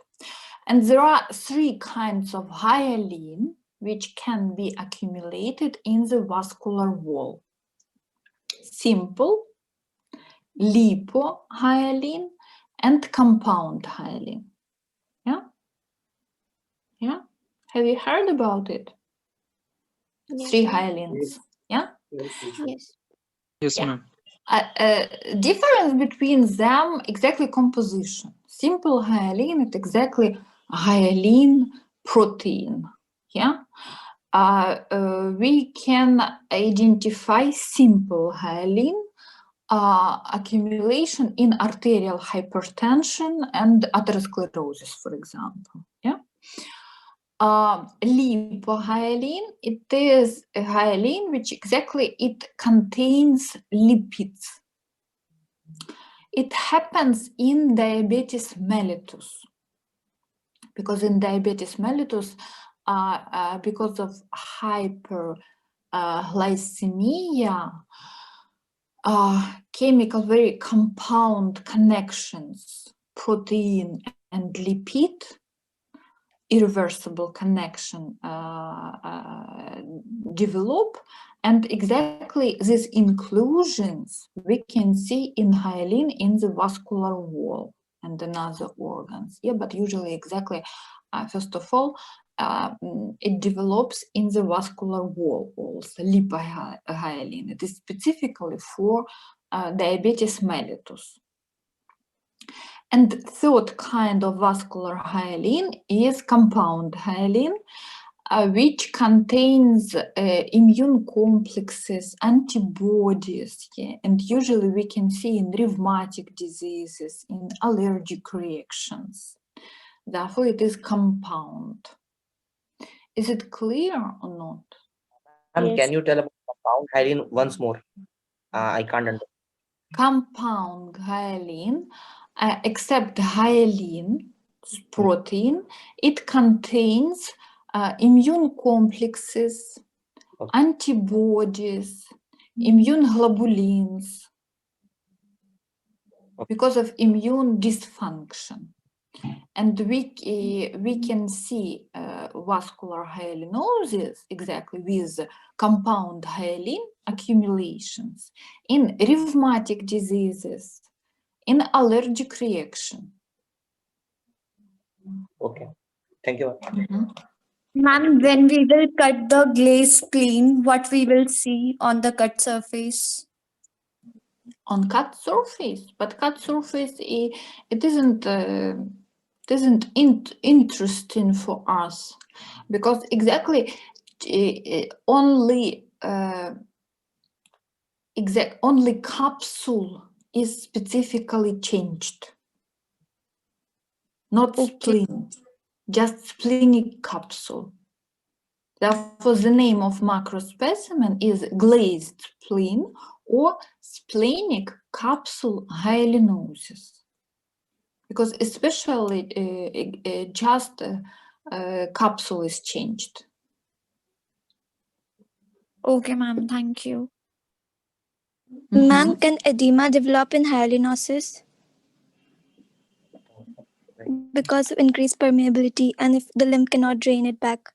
And there are 3 kinds of hyaline which can be accumulated in the vascular wall. Simple, lipohyaline, and compound hyaline. Yeah? Have you heard about it? 3 hyalines. Yeah? Yes. Yes, Yeah. ma'am. Difference between them, exactly composition. Simple hyaline is exactly hyaline protein. Yeah, we can identify simple hyaline accumulation in arterial hypertension and atherosclerosis, for example. Yeah. Lipohyaline, it is a hyaline which exactly it contains lipids. It happens in diabetes mellitus, because in diabetes mellitus, because of hyperglycemia, chemical, very compound connections, protein and lipid, irreversible connection develop, and exactly these inclusions we can see in hyaline in the vascular wall and another organs. Yeah, but usually exactly, first of all, it develops in the vascular wall also, lipohyaline. It is specifically for diabetes mellitus. And the 3rd kind of vascular hyaline is compound hyaline, which contains immune complexes, antibodies, and usually we can see in rheumatic diseases, in allergic reactions. Therefore, it is compound. Is it clear or not? Ma'am, can you tell about compound hyaline once more? I can't understand. Compound hyaline, except hyaline protein, it contains immune complexes, antibodies, immune globulins, because of immune dysfunction. And we can see vascular hyalinosis exactly with compound hyaline accumulations in rheumatic diseases, in allergic reaction. Okay, thank you. Ma'am, when we will cut the glaze spleen, what we will see on the cut surface? On cut surface, but cut surface it isn't interesting for us because exactly only only capsule is specifically changed, not spleen, just splenic capsule. Therefore, the name of macro specimen is glazed spleen or splenic capsule hyalinosis, because especially just capsule is changed. Okay, ma'am. Thank you. Mhm. Ma'am, can edema develop in hyalinosis because of increased permeability and if the lymph cannot drain it back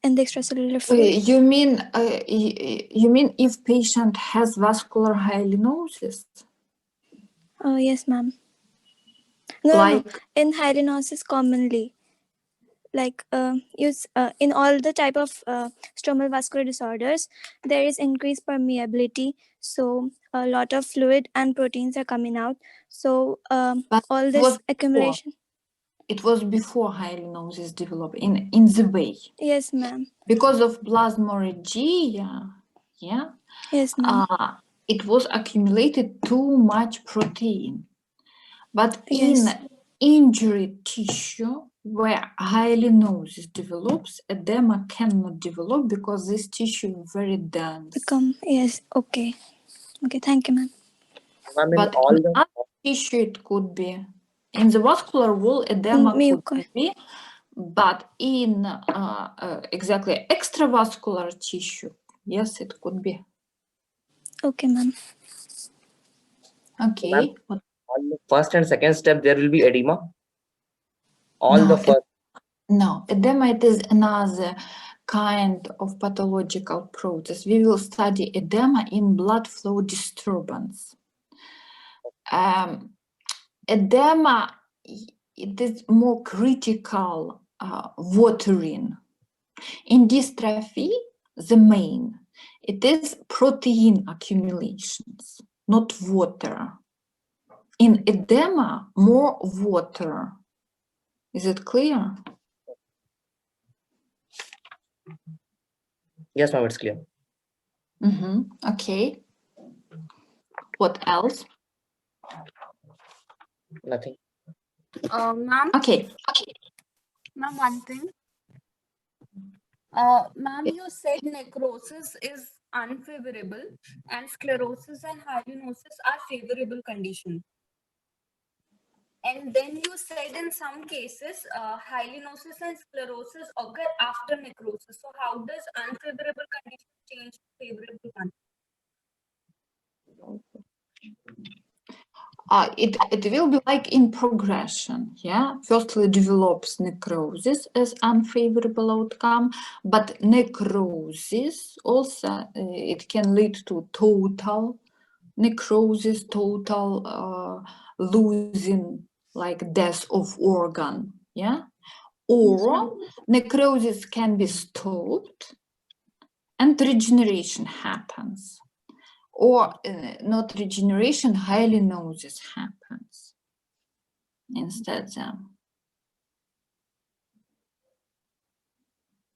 in the extracellular fluid? You mean if patient has vascular hyalinosis? Oh, yes, ma'am. No, Like in hyalinosis commonly, like in all the type of stromal vascular disorders, there is increased permeability. So a lot of fluid and proteins are coming out. So But all it this was accumulation. it was before hyalinosis developed in the way. Yes, ma'am. Because of plasmorrhea, yeah, Yes, ma'am. it was accumulated too much protein. But Yes. in injury tissue where hyalinosis develops, edema cannot develop because this tissue is very dense. Yes. Okay. Okay. Thank you, ma'am. Ma'am, in But all in the other tissue it could be. In the vascular wall, edema could be, but in exactly extravascular tissue, yes, it could be. Okay, ma'am. Okay. on the first and second step, there will be edema. All No, the first. No, edema it is another kind of pathological process. We will study edema in blood flow disturbance. Edema, it is more critical watering. In dystrophy, the main, it is protein accumulations, not water. In edema, more water. Is it clear? Yes, ma'am, it's clear. Okay. What else? Nothing. Ma'am, Okay. ma'am, one thing. Ma'am, you said necrosis is unfavorable and sclerosis and hyalinosis are favorable conditions. And then you said in some cases, hyalinosis and sclerosis occur after necrosis. So how does unfavorable condition change to favorable one? It will be like in progression, yeah? Firstly develops necrosis as unfavorable outcome, but necrosis also, it can lead to total necrosis, total losing, like death of organ, yeah? Or necrosis can be stopped and regeneration happens. Or not regeneration, hyalinosis happens instead.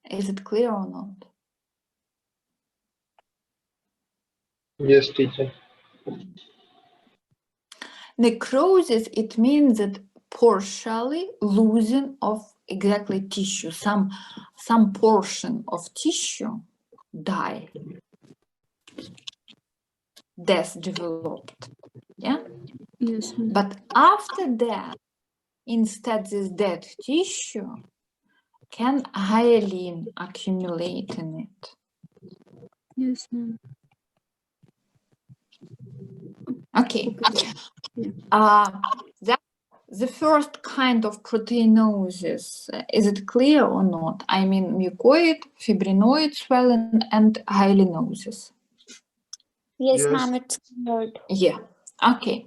Is it clear or not? Yes, teacher. Necrosis, it means that partially losing of exactly tissue, some portion of tissue die, death developed, yeah? Yes, ma'am. But after that, instead this dead tissue can hyaline accumulate in it. Yes, ma'am. Okay. Yeah. That's the first kind of proteinosis. Is it clear or not? I mean, mucoid, fibrinoid swelling, and hyalinosis. Yes, ma'am. It's cleared. Yeah. Okay.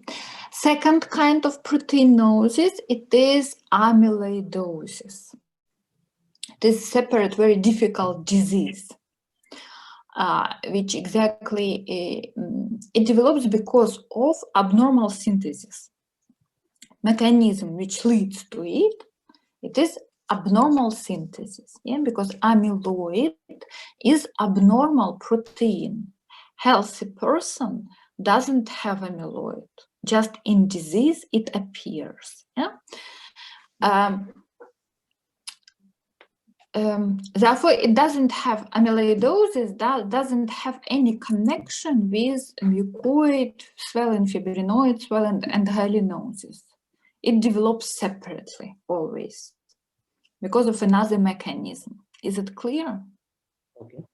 Second kind of proteinosis, it is amyloidosis. It is separate, very difficult disease. which exactly it develops because of abnormal synthesis mechanism which leads to it. It is abnormal synthesis, yeah, because amyloid is abnormal protein. Healthy person doesn't have amyloid. Just in disease it appears. Yeah. Therefore, it doesn't have amyloidosis. That doesn't have any connection with mucoid swelling, fibrinoid swelling, and hyalinosis. It develops separately always because of another mechanism. Is it clear? Okay.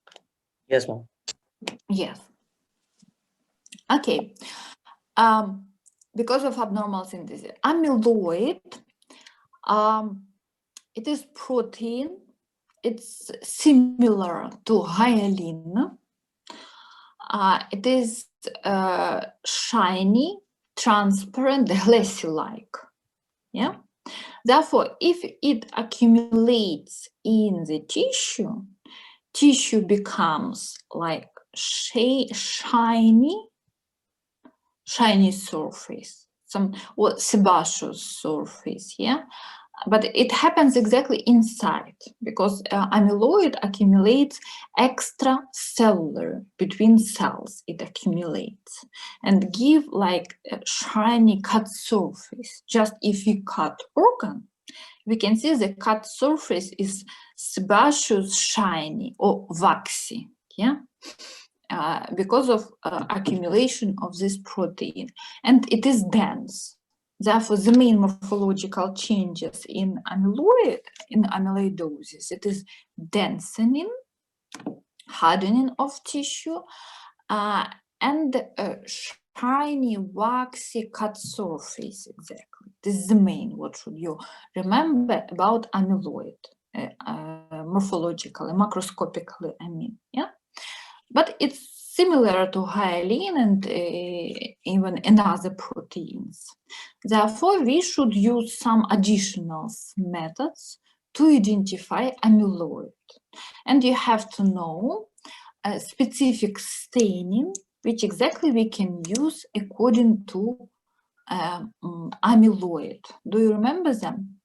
Yes, ma'am. Yes. Okay. Because of abnormal synthesis, amyloid, it is protein. It's similar to hyaline. It is shiny, transparent, glassy-like. Yeah. Therefore, if it accumulates in the tissue, tissue becomes like shiny surface, some sebaceous surface. Yeah. But it happens exactly inside because amyloid accumulates extracellular between cells. It accumulates and give like a shiny cut surface. Just if we cut organ, we can see the cut surface is sebaceous, shiny or waxy. Yeah. Because of accumulation of this protein, and it is dense. Therefore, the main morphological changes in amyloidosis, it is densening, hardening of tissue, and shiny, waxy cut surface. Exactly, this is the main. What should you remember about amyloid, morphologically, macroscopically? I mean, yeah. But it's similar to hyaline and even another proteins. Therefore, we should use some additional methods to identify amyloid. And you have to know a specific staining, which exactly we can use according to amyloid. Do you remember them?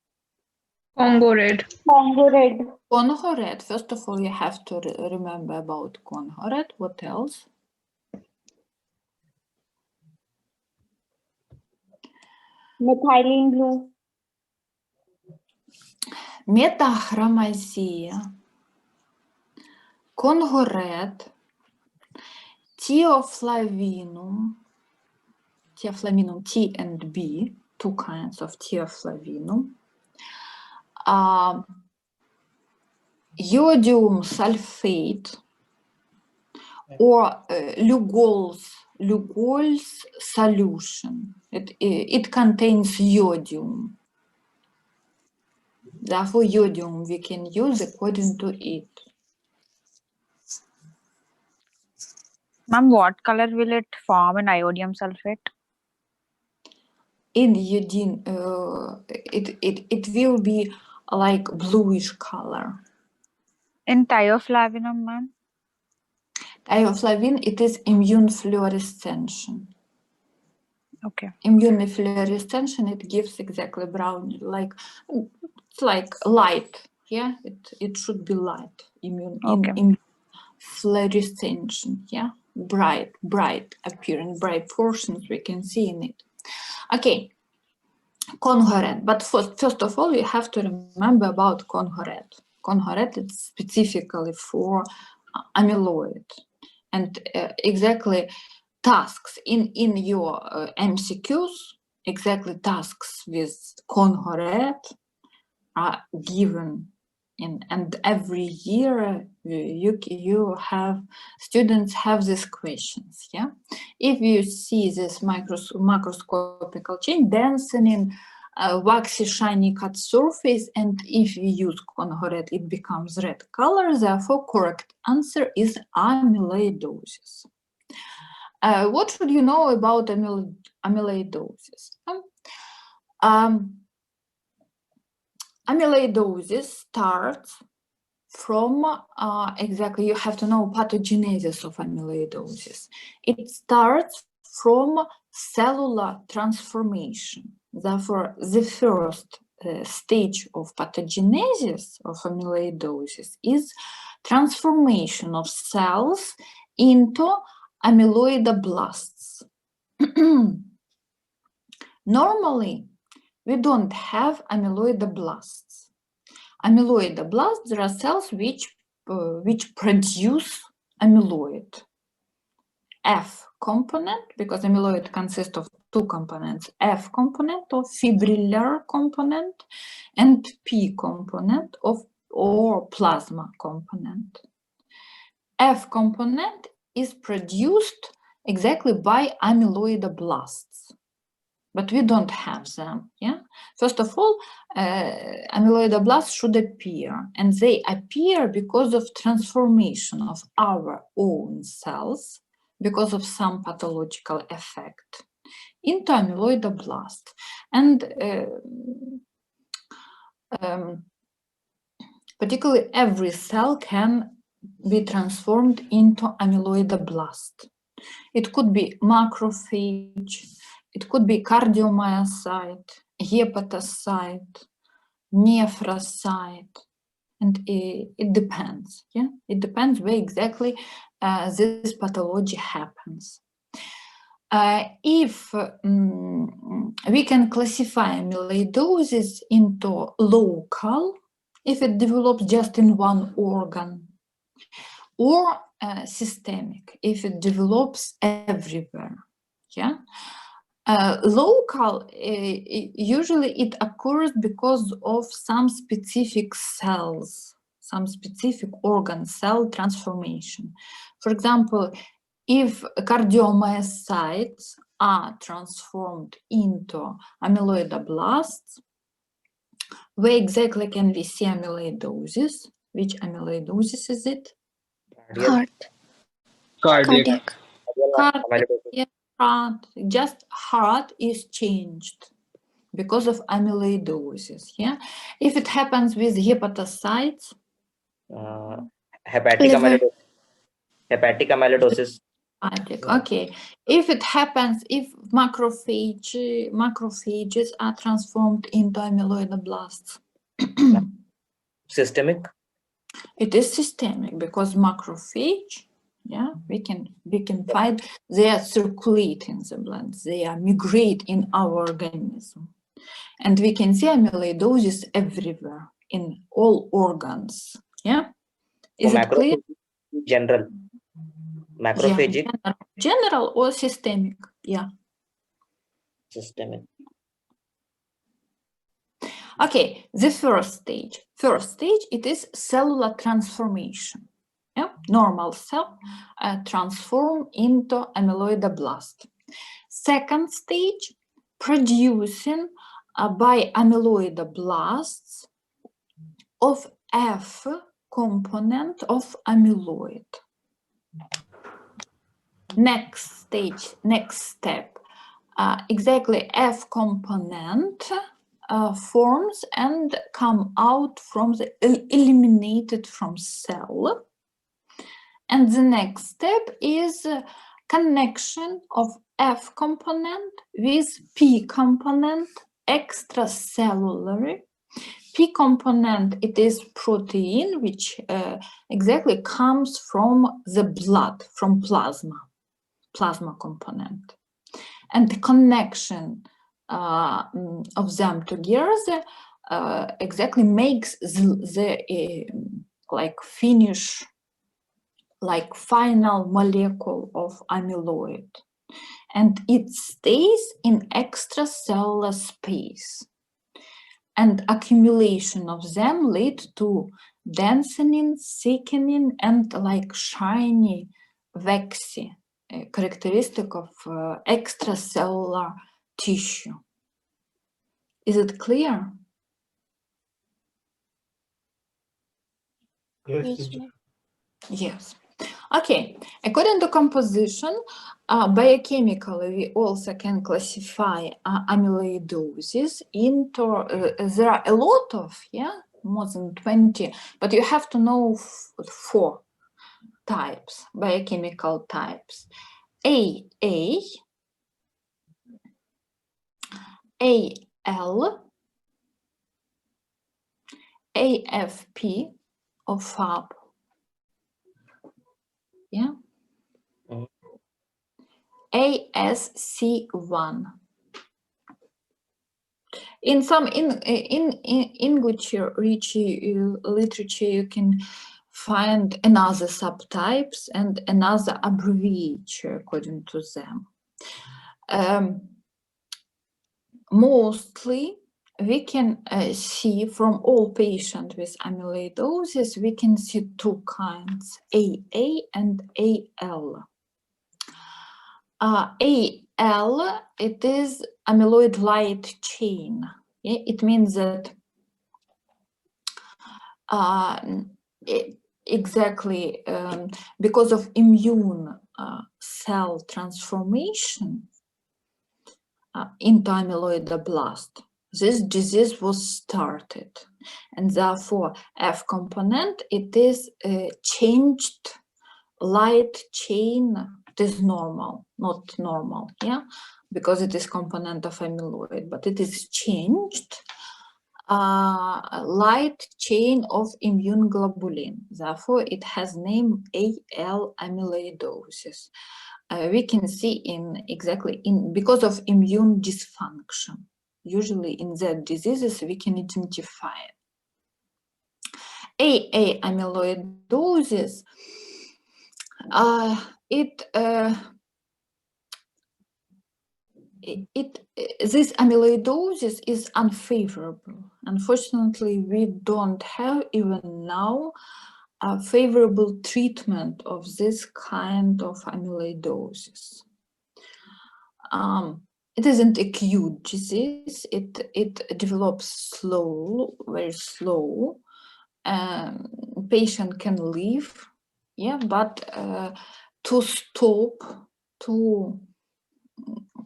Congo red. Congo red. Congo red. First of all, you have to remember about Congo red. What else? Methylene blue. Metachromasia, Congo red, theoflavinum, T and B, two kinds of theoflavinum, iodium sulfate, or Lugol's solution. It contains iodium. Therefore, iodium we can use according to it. Ma'am, what color will it form in iodium sulfate? In iodine, it will be like bluish color. In thioflavinum, ma'am? Thioflavin, it is immune fluorescension. Okay. Immune fluorescension, it gives exactly brown, like it's like light. Yeah, it should be light. Immune fluorescension. Yeah, bright appearing, bright portions we can see in it. Okay, Congo red. But first of all, you have to remember about Congo red. Congo red is specifically for amyloid, and exactly tasks in your MCQs, exactly tasks with Congo red are given in, and every year you have students have these questions. Yeah, if you see this macroscopical change, densening, waxy shiny cut surface, and if we use Congo red, it becomes red color. Therefore, correct answer is amyloidosis. What should you know about amyloidosis? Amyloidosis starts from exactly, you have to know pathogenesis of amyloidosis. It starts from cellular transformation. Therefore, the first stage of pathogenesis of amyloidosis is transformation of cells into amyloidoblasts. Normally, we don't have amyloidoblasts. Amyloidoblasts, there are cells which produce amyloid. F component, because amyloid consists of two components, F component or fibrillar component and P component or plasma component. F component is produced exactly by amyloidoblasts, but we don't have them. Yeah. First of all, amyloidoblasts should appear, and they appear because of transformation of our own cells, because of some pathological effect, into amyloidoblast. And particularly every cell can be transformed into amyloidoblast. It could be macrophage, it could be cardiomyocyte, hepatocyte, nephrocyte, and it depends. Yeah, it depends where exactly this pathology happens. If we can classify amyloidosis into local, if it develops just in one organ, or systemic, if it develops everywhere. Yeah. Local, usually it occurs because of some specific cells, some specific organ cell transformation. For example, if cardiomyocytes are transformed into amyloidoblasts, where exactly can we see amyloidosis? Which amyloidosis is it? Heart. Cardiac. Heart, just heart is changed because of amyloidosis. Yeah, if it happens with hepatocytes, Hepatic Liver. amyloidosis. Hepatic amyloidosis. okay. If it happens, if macrophages are transformed into amyloidoblasts, Systemic. it is systemic because macrophage, yeah, we can find they are circulating the blood, they are migrate in our organism, and we can see amyloidosis everywhere in all organs. Yeah, is it clear? General. Macrophagic. Yeah, general or systemic. Yeah. Systemic. Okay, the first stage. First stage, it is cellular transformation. Yeah, normal cell transform into amyloidoblast. Second stage, producing by amyloidoblasts of F component of amyloid. Next stage, next step, exactly F component forms and come out from the eliminated from cell. And the next step is connection of F component with P component extracellular. P component, it is protein which exactly comes from the blood, from plasma component. And the connection of them together exactly makes the like finish, like final molecule of amyloid, and it stays in extracellular space, and accumulation of them lead to densening, thickening, and like shiny, waxy characteristic of extracellular tissue. Is it clear? Yes. Yes. Okay. According to composition, biochemically, we also can classify amyloidosis into. There are a lot of more than 20, but you have to know 4 types, biochemical types. AA, AL, AFP or FAB. Yeah. Mhm. ASC1. In some English literature, you can find another subtypes and another abbreviation according to them. Mostly, we can see from all patients with amyloidosis, we can see 2 kinds, AA and AL. AL, it is amyloid light chain. Yeah? It means that exactly because of immune cell transformation into amyloidoblast, this disease was started, and therefore F component, it is changed light chain. It is normal, not normal, yeah, because it is component of amyloid, but it is changed light chain of immune globulin. Therefore, it has name AL amyloidosis. We can see because of immune dysfunction. Usually in that diseases, we can identify it. AA amyloidosis, this amyloidosis is unfavorable. Unfortunately, we don't have even now a favorable treatment of this kind of amyloidosis. It isn't acute disease. It develops slow, very slow. Patient can live, yeah, but to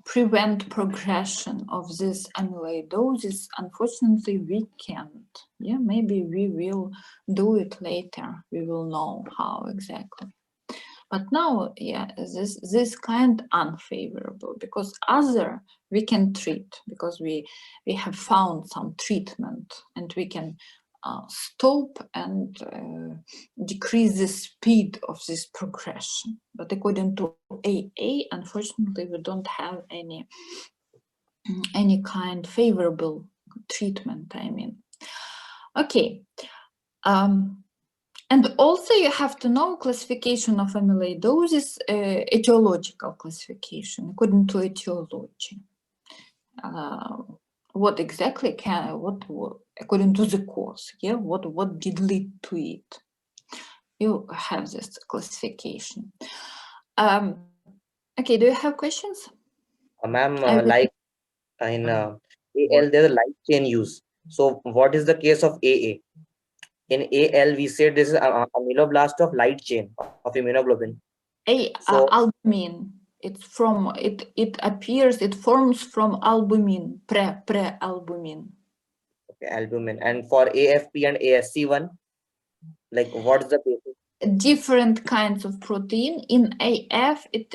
prevent progression of this amyloidosis, unfortunately, we can't. Yeah, maybe we will do it later. We will know how exactly. But now, yeah, this kind unfavorable, because other we can treat, because we have found some treatment and we can stop and decrease the speed of this progression. But according to AA, unfortunately, we don't have any kind favorable treatment, I mean. Okay. And also you have to know classification of amyloidosis, etiological classification, according to etiology. What exactly what according to the cause, yeah, what did lead to it. You have this classification. Okay, do you have questions? Ma'am, like in AL, there's a light chain use. So what is the case of AA? In AL, we said this is amyloblast of light chain of immunoglobulin. Albumin. It's from it appears, it forms from albumin, pre-albumin. Okay, albumin. And for AFP and ASC1, like what's the basis? Different kinds of protein. In AF, it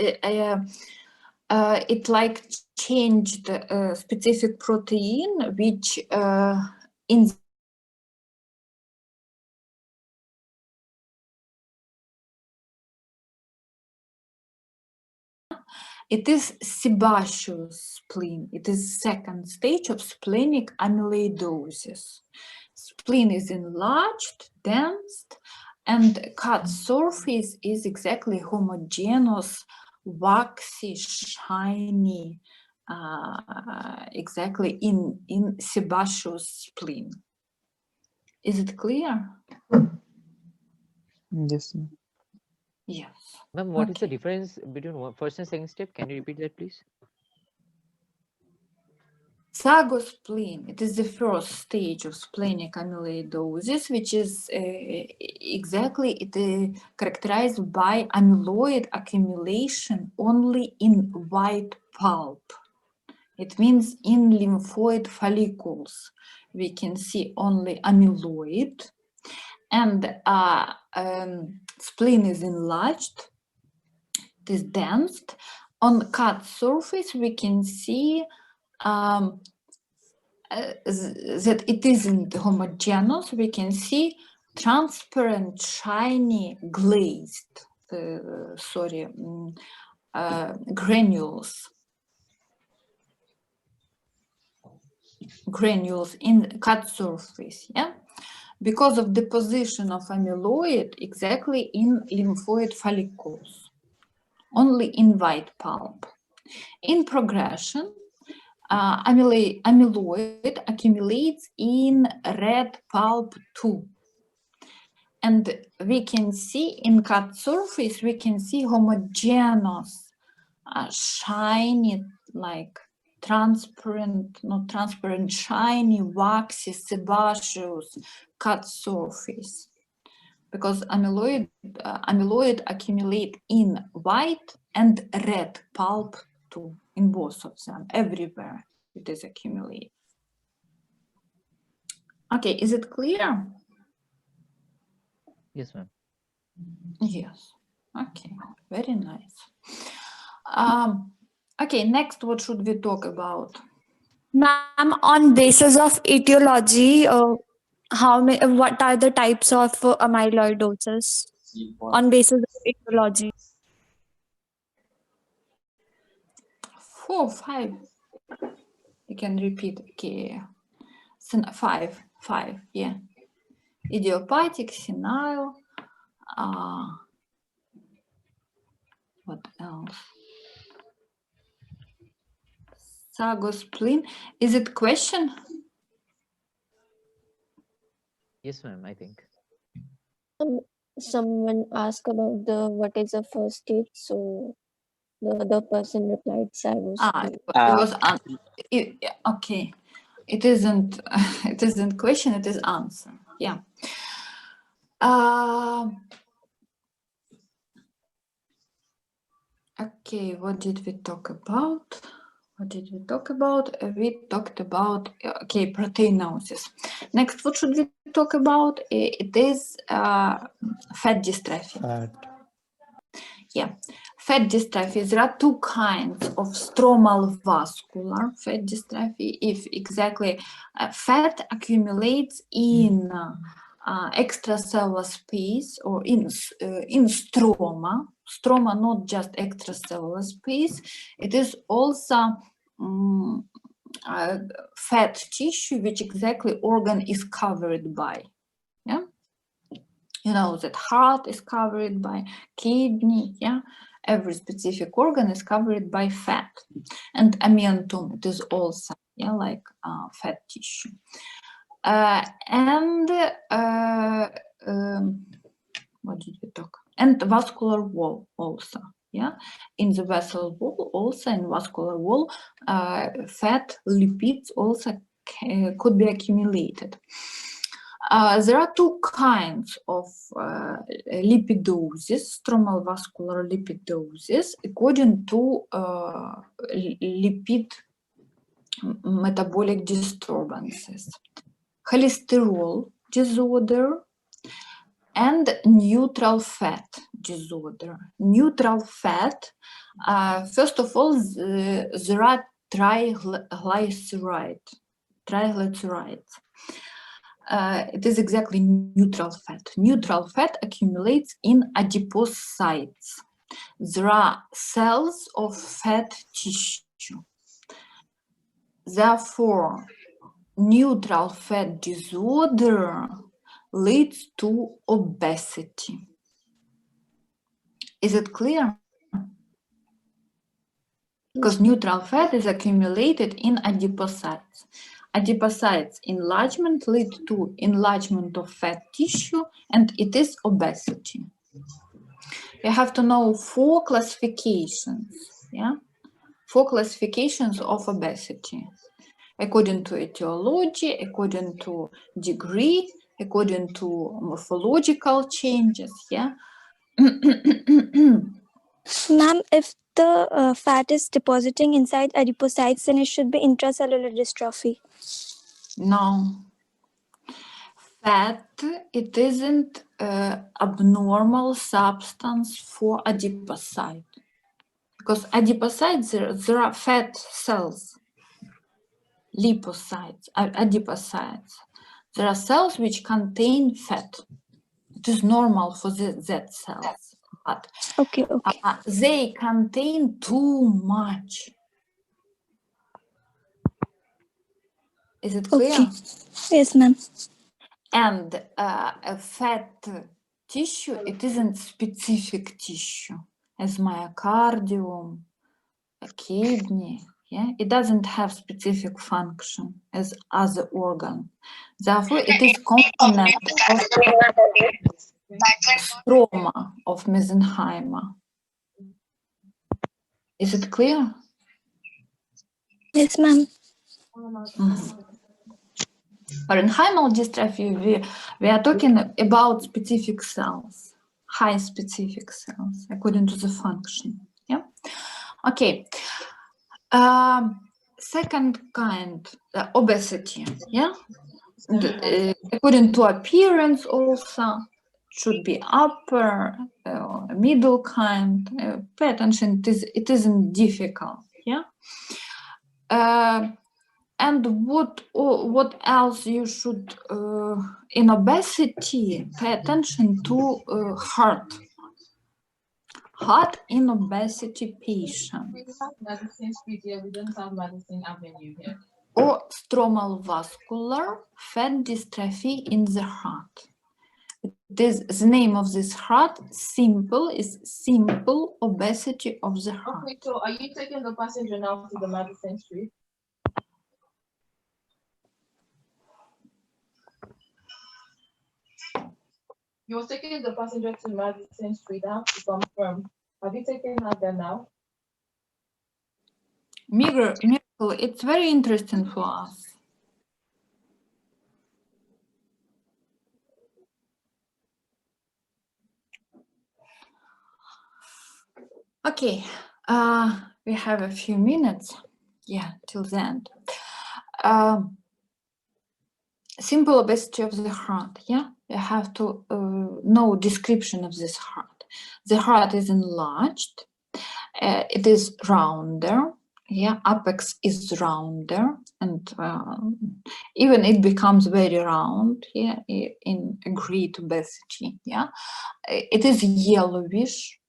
like changed specific protein, which in it is sebaceous spleen. It is second stage of splenic amyloidosis. Spleen is enlarged, dense, and cut surface is exactly homogeneous, waxy, shiny, exactly in sebaceous spleen. Is it clear? Yes. Yes. Ma'am, what is the Okay. difference between first and second step? Can you repeat that, please? Phagospleen, it is the first stage of splenic amyloidosis, which is characterized by amyloid accumulation only in white pulp. It means in lymphoid follicles, we can see only amyloid, and spleen is enlarged, it is dense. On the cut surface, we can see that it isn't homogeneous. We can see transparent, shiny, glazed, granules in the cut surface, yeah, because of deposition of amyloid exactly in lymphoid follicles, only in white pulp. In progression, amyloid accumulates in red pulp too. And we can see in cut surface, we can see homogeneous, shiny, like transparent, not transparent, shiny, waxy, sebaceous cut surface. Because amyloid accumulate in white and red pulp too, in both of them, everywhere it is accumulated. Okay, is it clear? Yes, ma'am. Yes. Okay, very nice. Okay, next, what should we talk about? Ma'am, on basis of etiology, what are the types of amyloidosis on basis of etiology? 4, 5. You can repeat. Okay, 5, yeah. Idiopathic, senile. What else? Sagospleen. Is it question? Yes, ma'am, I think. Someone asked about what is the first stage, so the other person replied It was okay. It isn't it isn't question, it is answer. Yeah. Okay, what did we talk about? We talked about, okay, proteinosis. Next, what should we talk about? It is fat dystrophy. Yeah, fat dystrophy. There are two kinds of stromal vascular fat dystrophy. If exactly fat accumulates in extracellular space or in stroma. Stroma, not just extracellular space. It is also fat tissue, which exactly organ is covered by. Yeah. You know that heart is covered by kidney, yeah? Every specific organ is covered by fat. And amentum, it is also, yeah, like fat tissue. What did we talk? And vascular wall also, yeah? In the vessel wall, also in vascular wall, fat, lipids also could be accumulated. There are two kinds of lipidosis, stromal vascular lipidosis, according to lipid metabolic disturbances. Cholesterol disorder and neutral fat disorder. Neutral fat, first of all, there are triglycerides. It is exactly neutral fat. Neutral fat accumulates in adipocytes. There are cells of fat tissue. Therefore, neutral fat disorder leads to obesity. Is it clear? Because neutral fat is accumulated in adipocytes. Adipocytes enlargement lead to enlargement of fat tissue, and it is obesity. You have to know 4 classifications, yeah? 4 classifications of obesity, according to etiology, according to degree, according to morphological changes, yeah? Ma'am, if the fat is depositing inside adipocytes, then it should be intracellular dystrophy. No. Fat, it isn't abnormal substance for adipocyte. Because adipocytes, there are fat cells, lipocytes, adipocytes. There are cells which contain fat. It is normal for that cells, but Okay. they contain too much. Is it clear? Okay. Yes, ma'am. And a fat tissue, it isn't specific tissue, as myocardium, a kidney. Yeah, it doesn't have specific function as other organ. Therefore, it is component of stroma of mesenchyma. Is it clear? Yes, ma'am. Parenchymal dystrophy, we are talking about specific cells, high specific cells, according to the function. Yeah. Okay. Second kind, obesity. Yeah. According to appearance, also should be upper, middle kind. Pay attention. It isn't difficult. Yeah. And what else you should in obesity pay attention to heart in obesity patients or stromal vascular fat dystrophy in the heart. The name of this heart is simple obesity of the heart. Okay, so are you taking the passenger now to the Madison Street? You're taking the passenger to Madison Street now to confirm. Have you taken her there now? Miracle, it's very interesting for us. Okay, we have a few minutes, till the end. Simple obesity of the heart, you have to know description of this heart. The heart is enlarged, it is rounder, apex is rounder, and even it becomes very round in great obesity, It is yellowish,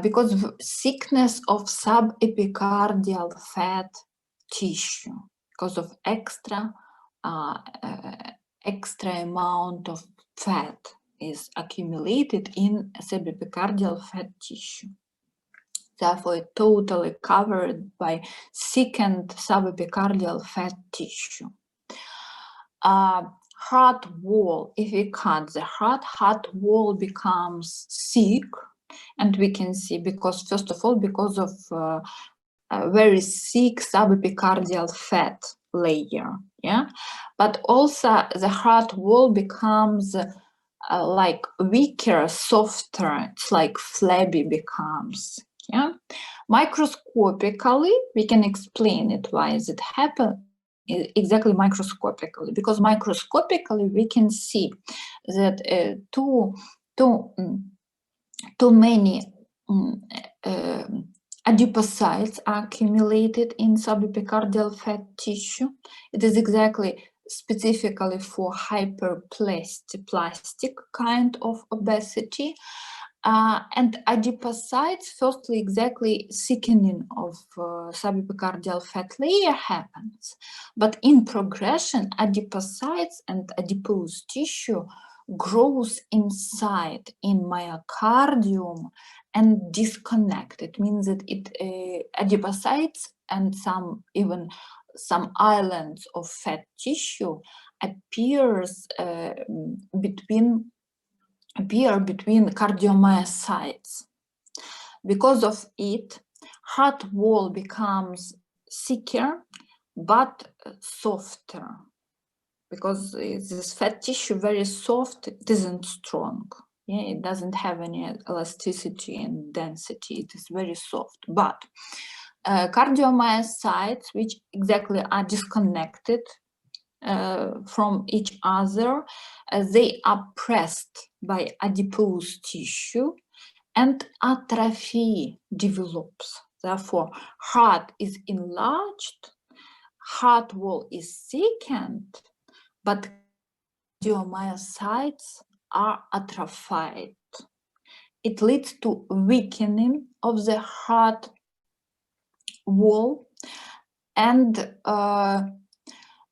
because of thickness of subepicardial fat tissue, because of extra amount of fat is accumulated in subepicardial fat tissue. Therefore, it totally covered by thickened subepicardial fat tissue. Heart wall, if we cut the heart wall becomes thick, and we can see because, first of all, because of a very thick subepicardial fat layer, but also the heart wall becomes like weaker, softer, it's like flabby becomes, Microscopically, we can explain it, why is it happen exactly microscopically, because microscopically we can see that too many adipocytes are accumulated in subepicardial fat tissue. It is exactly specifically for hyperplastic kind of obesity. And adipocytes, firstly, exactly thickening of subepicardial fat layer happens. But in progression, adipocytes and adipose tissue grows inside in myocardium and disconnect. It means that adipocytes and even some islands of fat tissue appears between cardiomyocytes. Because of it, heart wall becomes thicker but softer. Because this fat tissue very soft, it isn't strong. Yeah, it doesn't have any elasticity and density. It is very soft. But cardiomyocytes, which exactly are disconnected from each other, they are pressed by adipose tissue, and atrophy develops. Therefore, heart is enlarged, heart wall is thickened, but cardiomyocytes are atrophied. It leads to weakening of the heart wall, and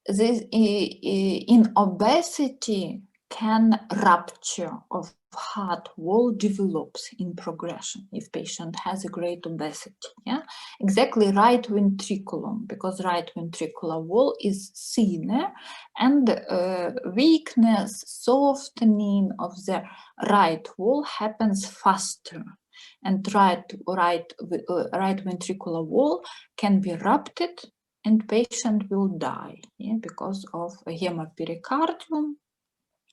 this in obesity can rupture of heart wall develops in progression if patient has a great obesity. Yeah, exactly, right ventriculum, because right ventricular wall is thinner, and weakness, softening of the right wall happens faster, and right ventricular wall can be ruptured and patient will die, yeah, because of hemopericardium,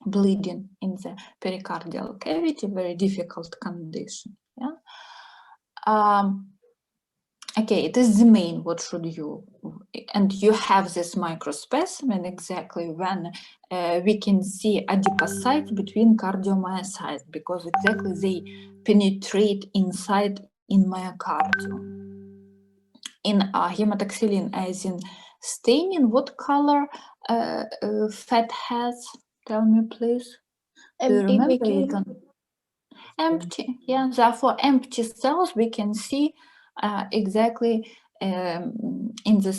bleeding in the pericardial cavity, very difficult condition. Yeah. Okay, it is the main. What should you? And you have this microspecimen exactly when we can see adipocytes between cardiomyocytes, because exactly they penetrate inside in myocardium. In hematoxylin iodine staining, what color fat has? Tell me, please. Do you Empty remember it? between. Empty. Yeah. Therefore, empty cells we can see exactly in the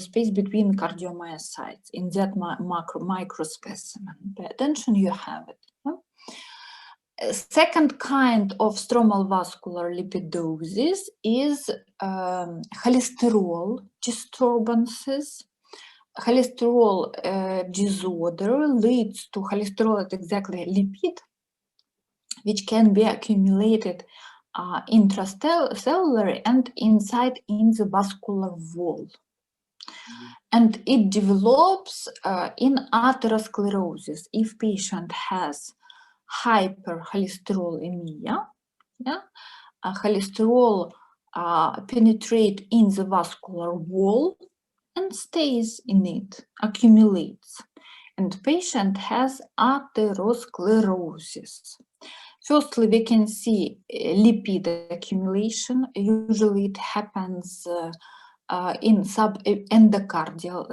space between cardiomyocytes in that microspecimen. Pay attention. You have it. Yeah? Second kind of stromal vascular lipidosis is cholesterol disturbances. Cholesterol disorder leads to cholesterol, exactly lipid, which can be accumulated intracellular and inside in the vascular wall. And it develops in atherosclerosis if patient has hypercholesterolemia. Yeah? Cholesterol penetrate in the vascular wall and stays in it, accumulates. And patient has atherosclerosis. Firstly, we can see lipid accumulation. Usually it happens in subendocardial,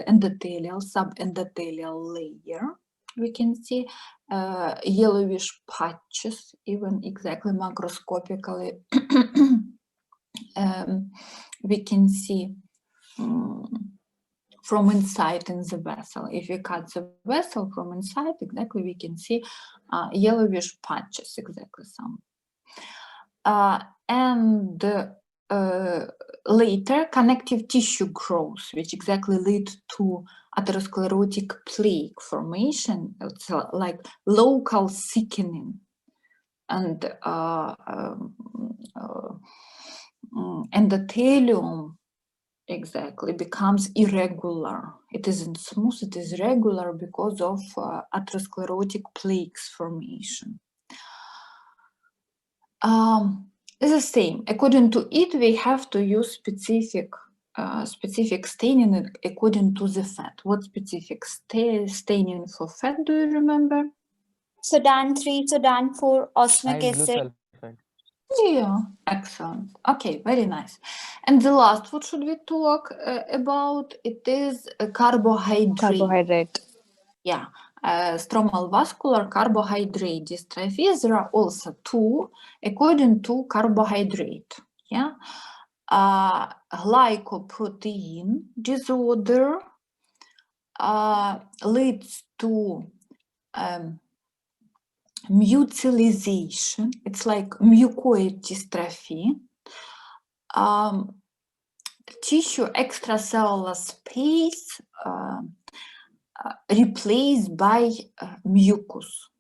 endothelial, subendothelial layer. We can see yellowish patches, even exactly macroscopically. We can see from inside in the vessel. If we cut the vessel from inside, exactly we can see yellowish patches, exactly some. And later, connective tissue growth, which exactly lead to atherosclerotic plaque formation. It's like local thickening, and endothelium exactly becomes irregular. It isn't smooth, it is regular because of atherosclerotic plaques formation. It's the same. According to it, we have to use specific staining according to the fat. What specific staining for fat do you remember? Sudan 3, Sudan 4, osmic Night blue acid. sulfide. Yeah, excellent. Okay, very nice. And the last, what should we talk about? It is a carbohydrate. Carbohydrate. Yeah, stromal vascular carbohydrate dystrophy. There are also two according to carbohydrate. Yeah, glycoprotein disorder leads to mutilization. It's like mucoid dystrophy. Tissue extracellular space replaced by mucus.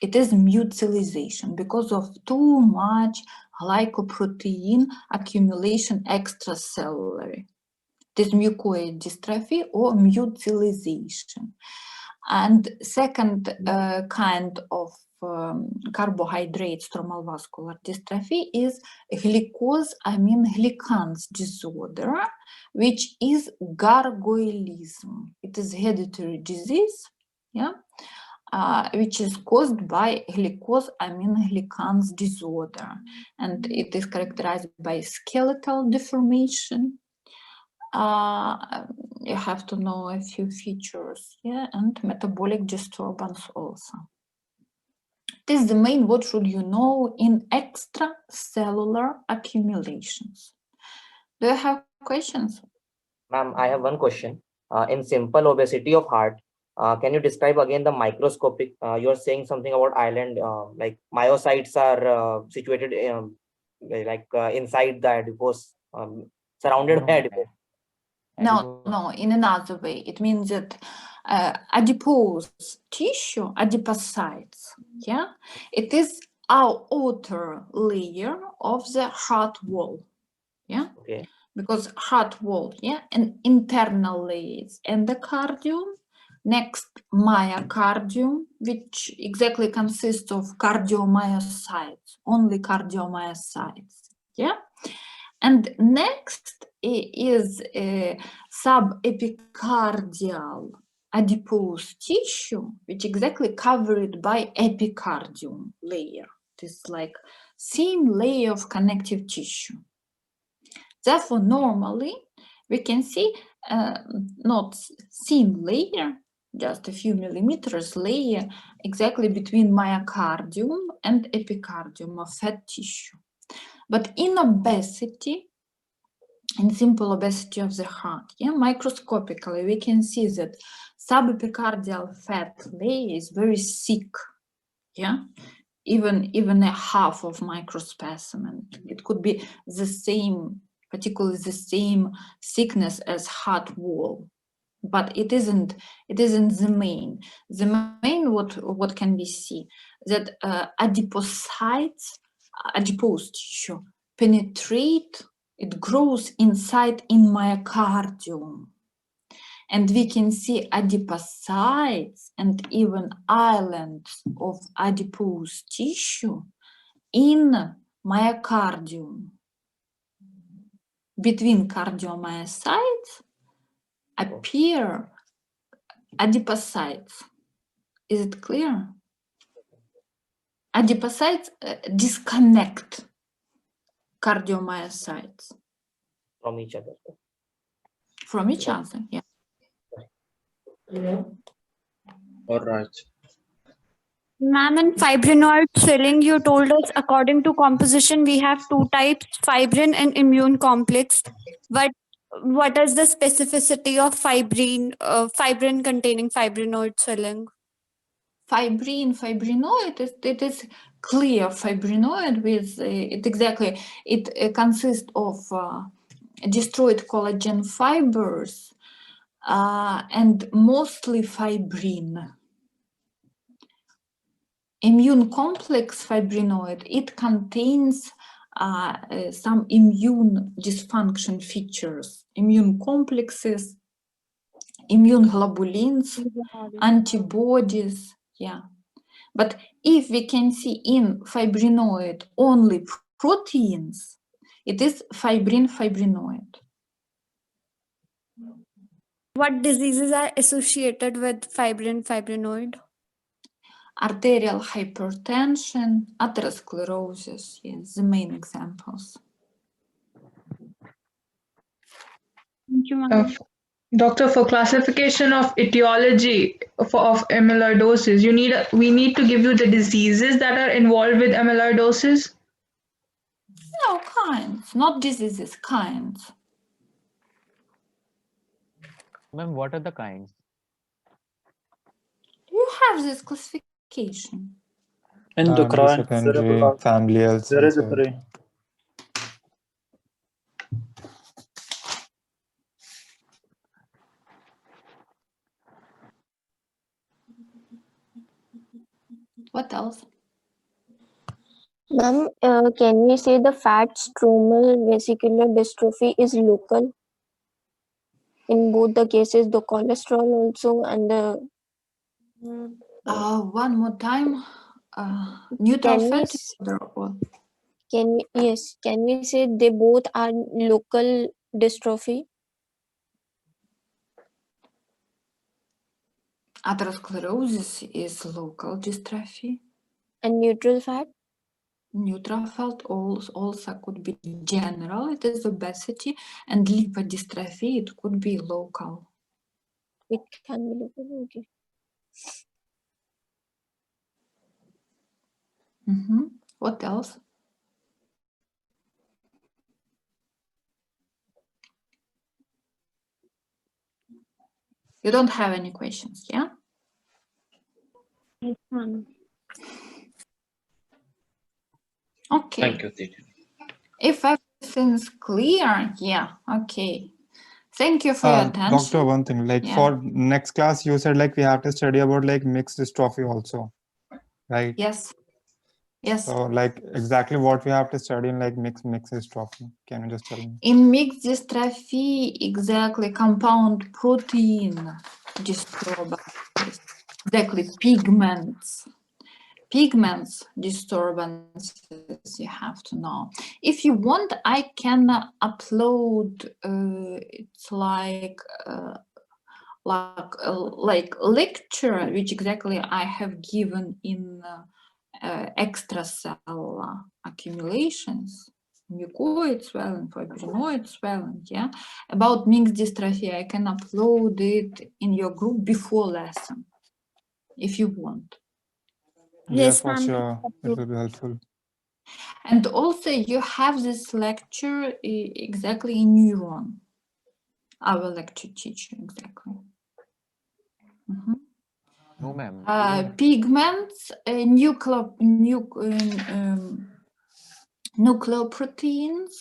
It is mutilization because of too much glycoprotein accumulation extracellularly. It is mucoid dystrophy or mutilization. And second kind of carbohydrate stromal vascular dystrophy is glycosamine-glycans disorder, which is gargoylism. It is hereditary disease, yeah, which is caused by glycosamine-glycans disorder, and it is characterized by skeletal deformation. You have to know a few features, yeah, and metabolic disturbance also. This is the main what should you know in extracellular accumulations. Do you have questions? Ma'am, I have one question. In simple obesity of heart, can you describe again the microscopic? You are saying something about island, like myocytes are situated inside the adipose, surrounded by adipose. No, in another way. It means that adipose tissue, adipocytes, yeah, it is our outer layer of the heart wall, yeah. Okay. Because heart wall, yeah, and internal layer is endocardium, next myocardium, which exactly consists of cardiomyocytes, only cardiomyocytes, yeah. And next is a subepicardial adipose tissue, which exactly covered by epicardium layer. This like thin layer of connective tissue. Therefore, normally we can see not thin layer, just a few millimeters layer exactly between myocardium and epicardium of fat tissue. But in obesity, in simple obesity of the heart, yeah, microscopically, we can see that subepicardial fat layer is very thick, yeah, even a half of microspecimen. It could be the same, particularly the same thickness as heart wall, but it isn't the main. The main what can we see that adipocytes, adipose tissue penetrate, it grows inside in myocardium, and we can see adipocytes and even islands of adipose tissue in myocardium. Between cardiomyocytes appear adipocytes. Is it clear? Adipocytes disconnect cardiomyocytes From each other. from each other, yeah. All right. Ma'am, in fibrinoid swelling, you told us according to composition, we have two types, fibrin and immune complex. But what is the specificity of fibrin containing fibrinoid swelling? Fibrinoid, it is clear fibrinoid with it exactly, it consists of destroyed collagen fibers and mostly fibrin. Immune complex fibrinoid, it contains some immune dysfunction features, immune complexes, immune globulins, antibodies, yeah. But if we can see in fibrinoid only proteins, it is fibrinoid. What diseases are associated with fibrinoid? Arterial hypertension, atherosclerosis, yes, the main examples. Thank you, ma'am. Doctor, for classification of etiology of amyloidosis, we need to give you the diseases that are involved with amyloidosis? No, kinds, not diseases, kinds. Ma'am, what are the kinds? You have this classification. Endocrine, secondary, familial, hereditary. What else? Ma'am, can we say the fat stromal vesicular dystrophy is local? In both the cases, the cholesterol also and the... One more time. neutral Can we fat s- disorder or can we say they both are local dystrophy? atherosclerosis is local dystrophy. And neutral fat? Neutral fat also could be general, it is obesity, and lipodystrophy, it could be local. It can be local. Okay. What else? You don't have any questions, yeah? Yes, ma'am. Okay. Thank you, teacher. If everything's clear, yeah, okay. Thank you for your attention. Doctor, one thing, like Yeah. for next class, you said like we have to study about like mixed dystrophy also, right? Yes. Yes. So like exactly what we have to study in like mixed dystrophy. Can you just tell me? In mixed dystrophy, exactly compound protein disturbances, exactly pigments disturbances you have to know. If you want, I can upload it's like lecture which exactly I have given in extracellular accumulations, mucoid swelling, fibrinoid swelling, yeah, about mixed dystrophy. I can upload it in your group before lesson if you want. Yeah, Yes, for ma'am. sure. It will be helpful. And also you have this lecture exactly in neuron. I will lecture teacher exactly. No, ma'am. Pigments, nucleoproteins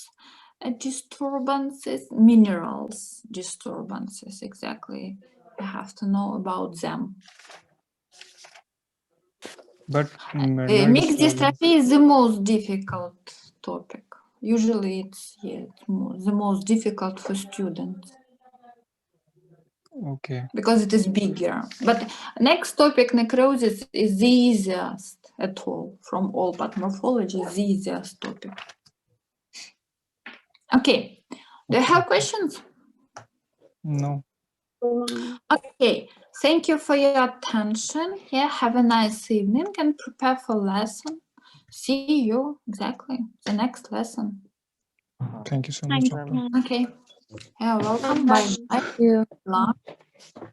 disturbances, minerals disturbances, exactly. You have to know about them. But midnight Mixed disturbance. dystrophy is the most difficult topic. Usually it's the most difficult for students Okay. because it is bigger. But next topic, necrosis, is the easiest at all from all pathomorphology, is the easiest topic. Okay, do you have questions? No. Okay, thank you for your attention. Yeah, have a nice evening and prepare for lesson. See you exactly the next lesson. Thank you so much, doctor. Okay, you're welcome. Bye. Bye. Bye.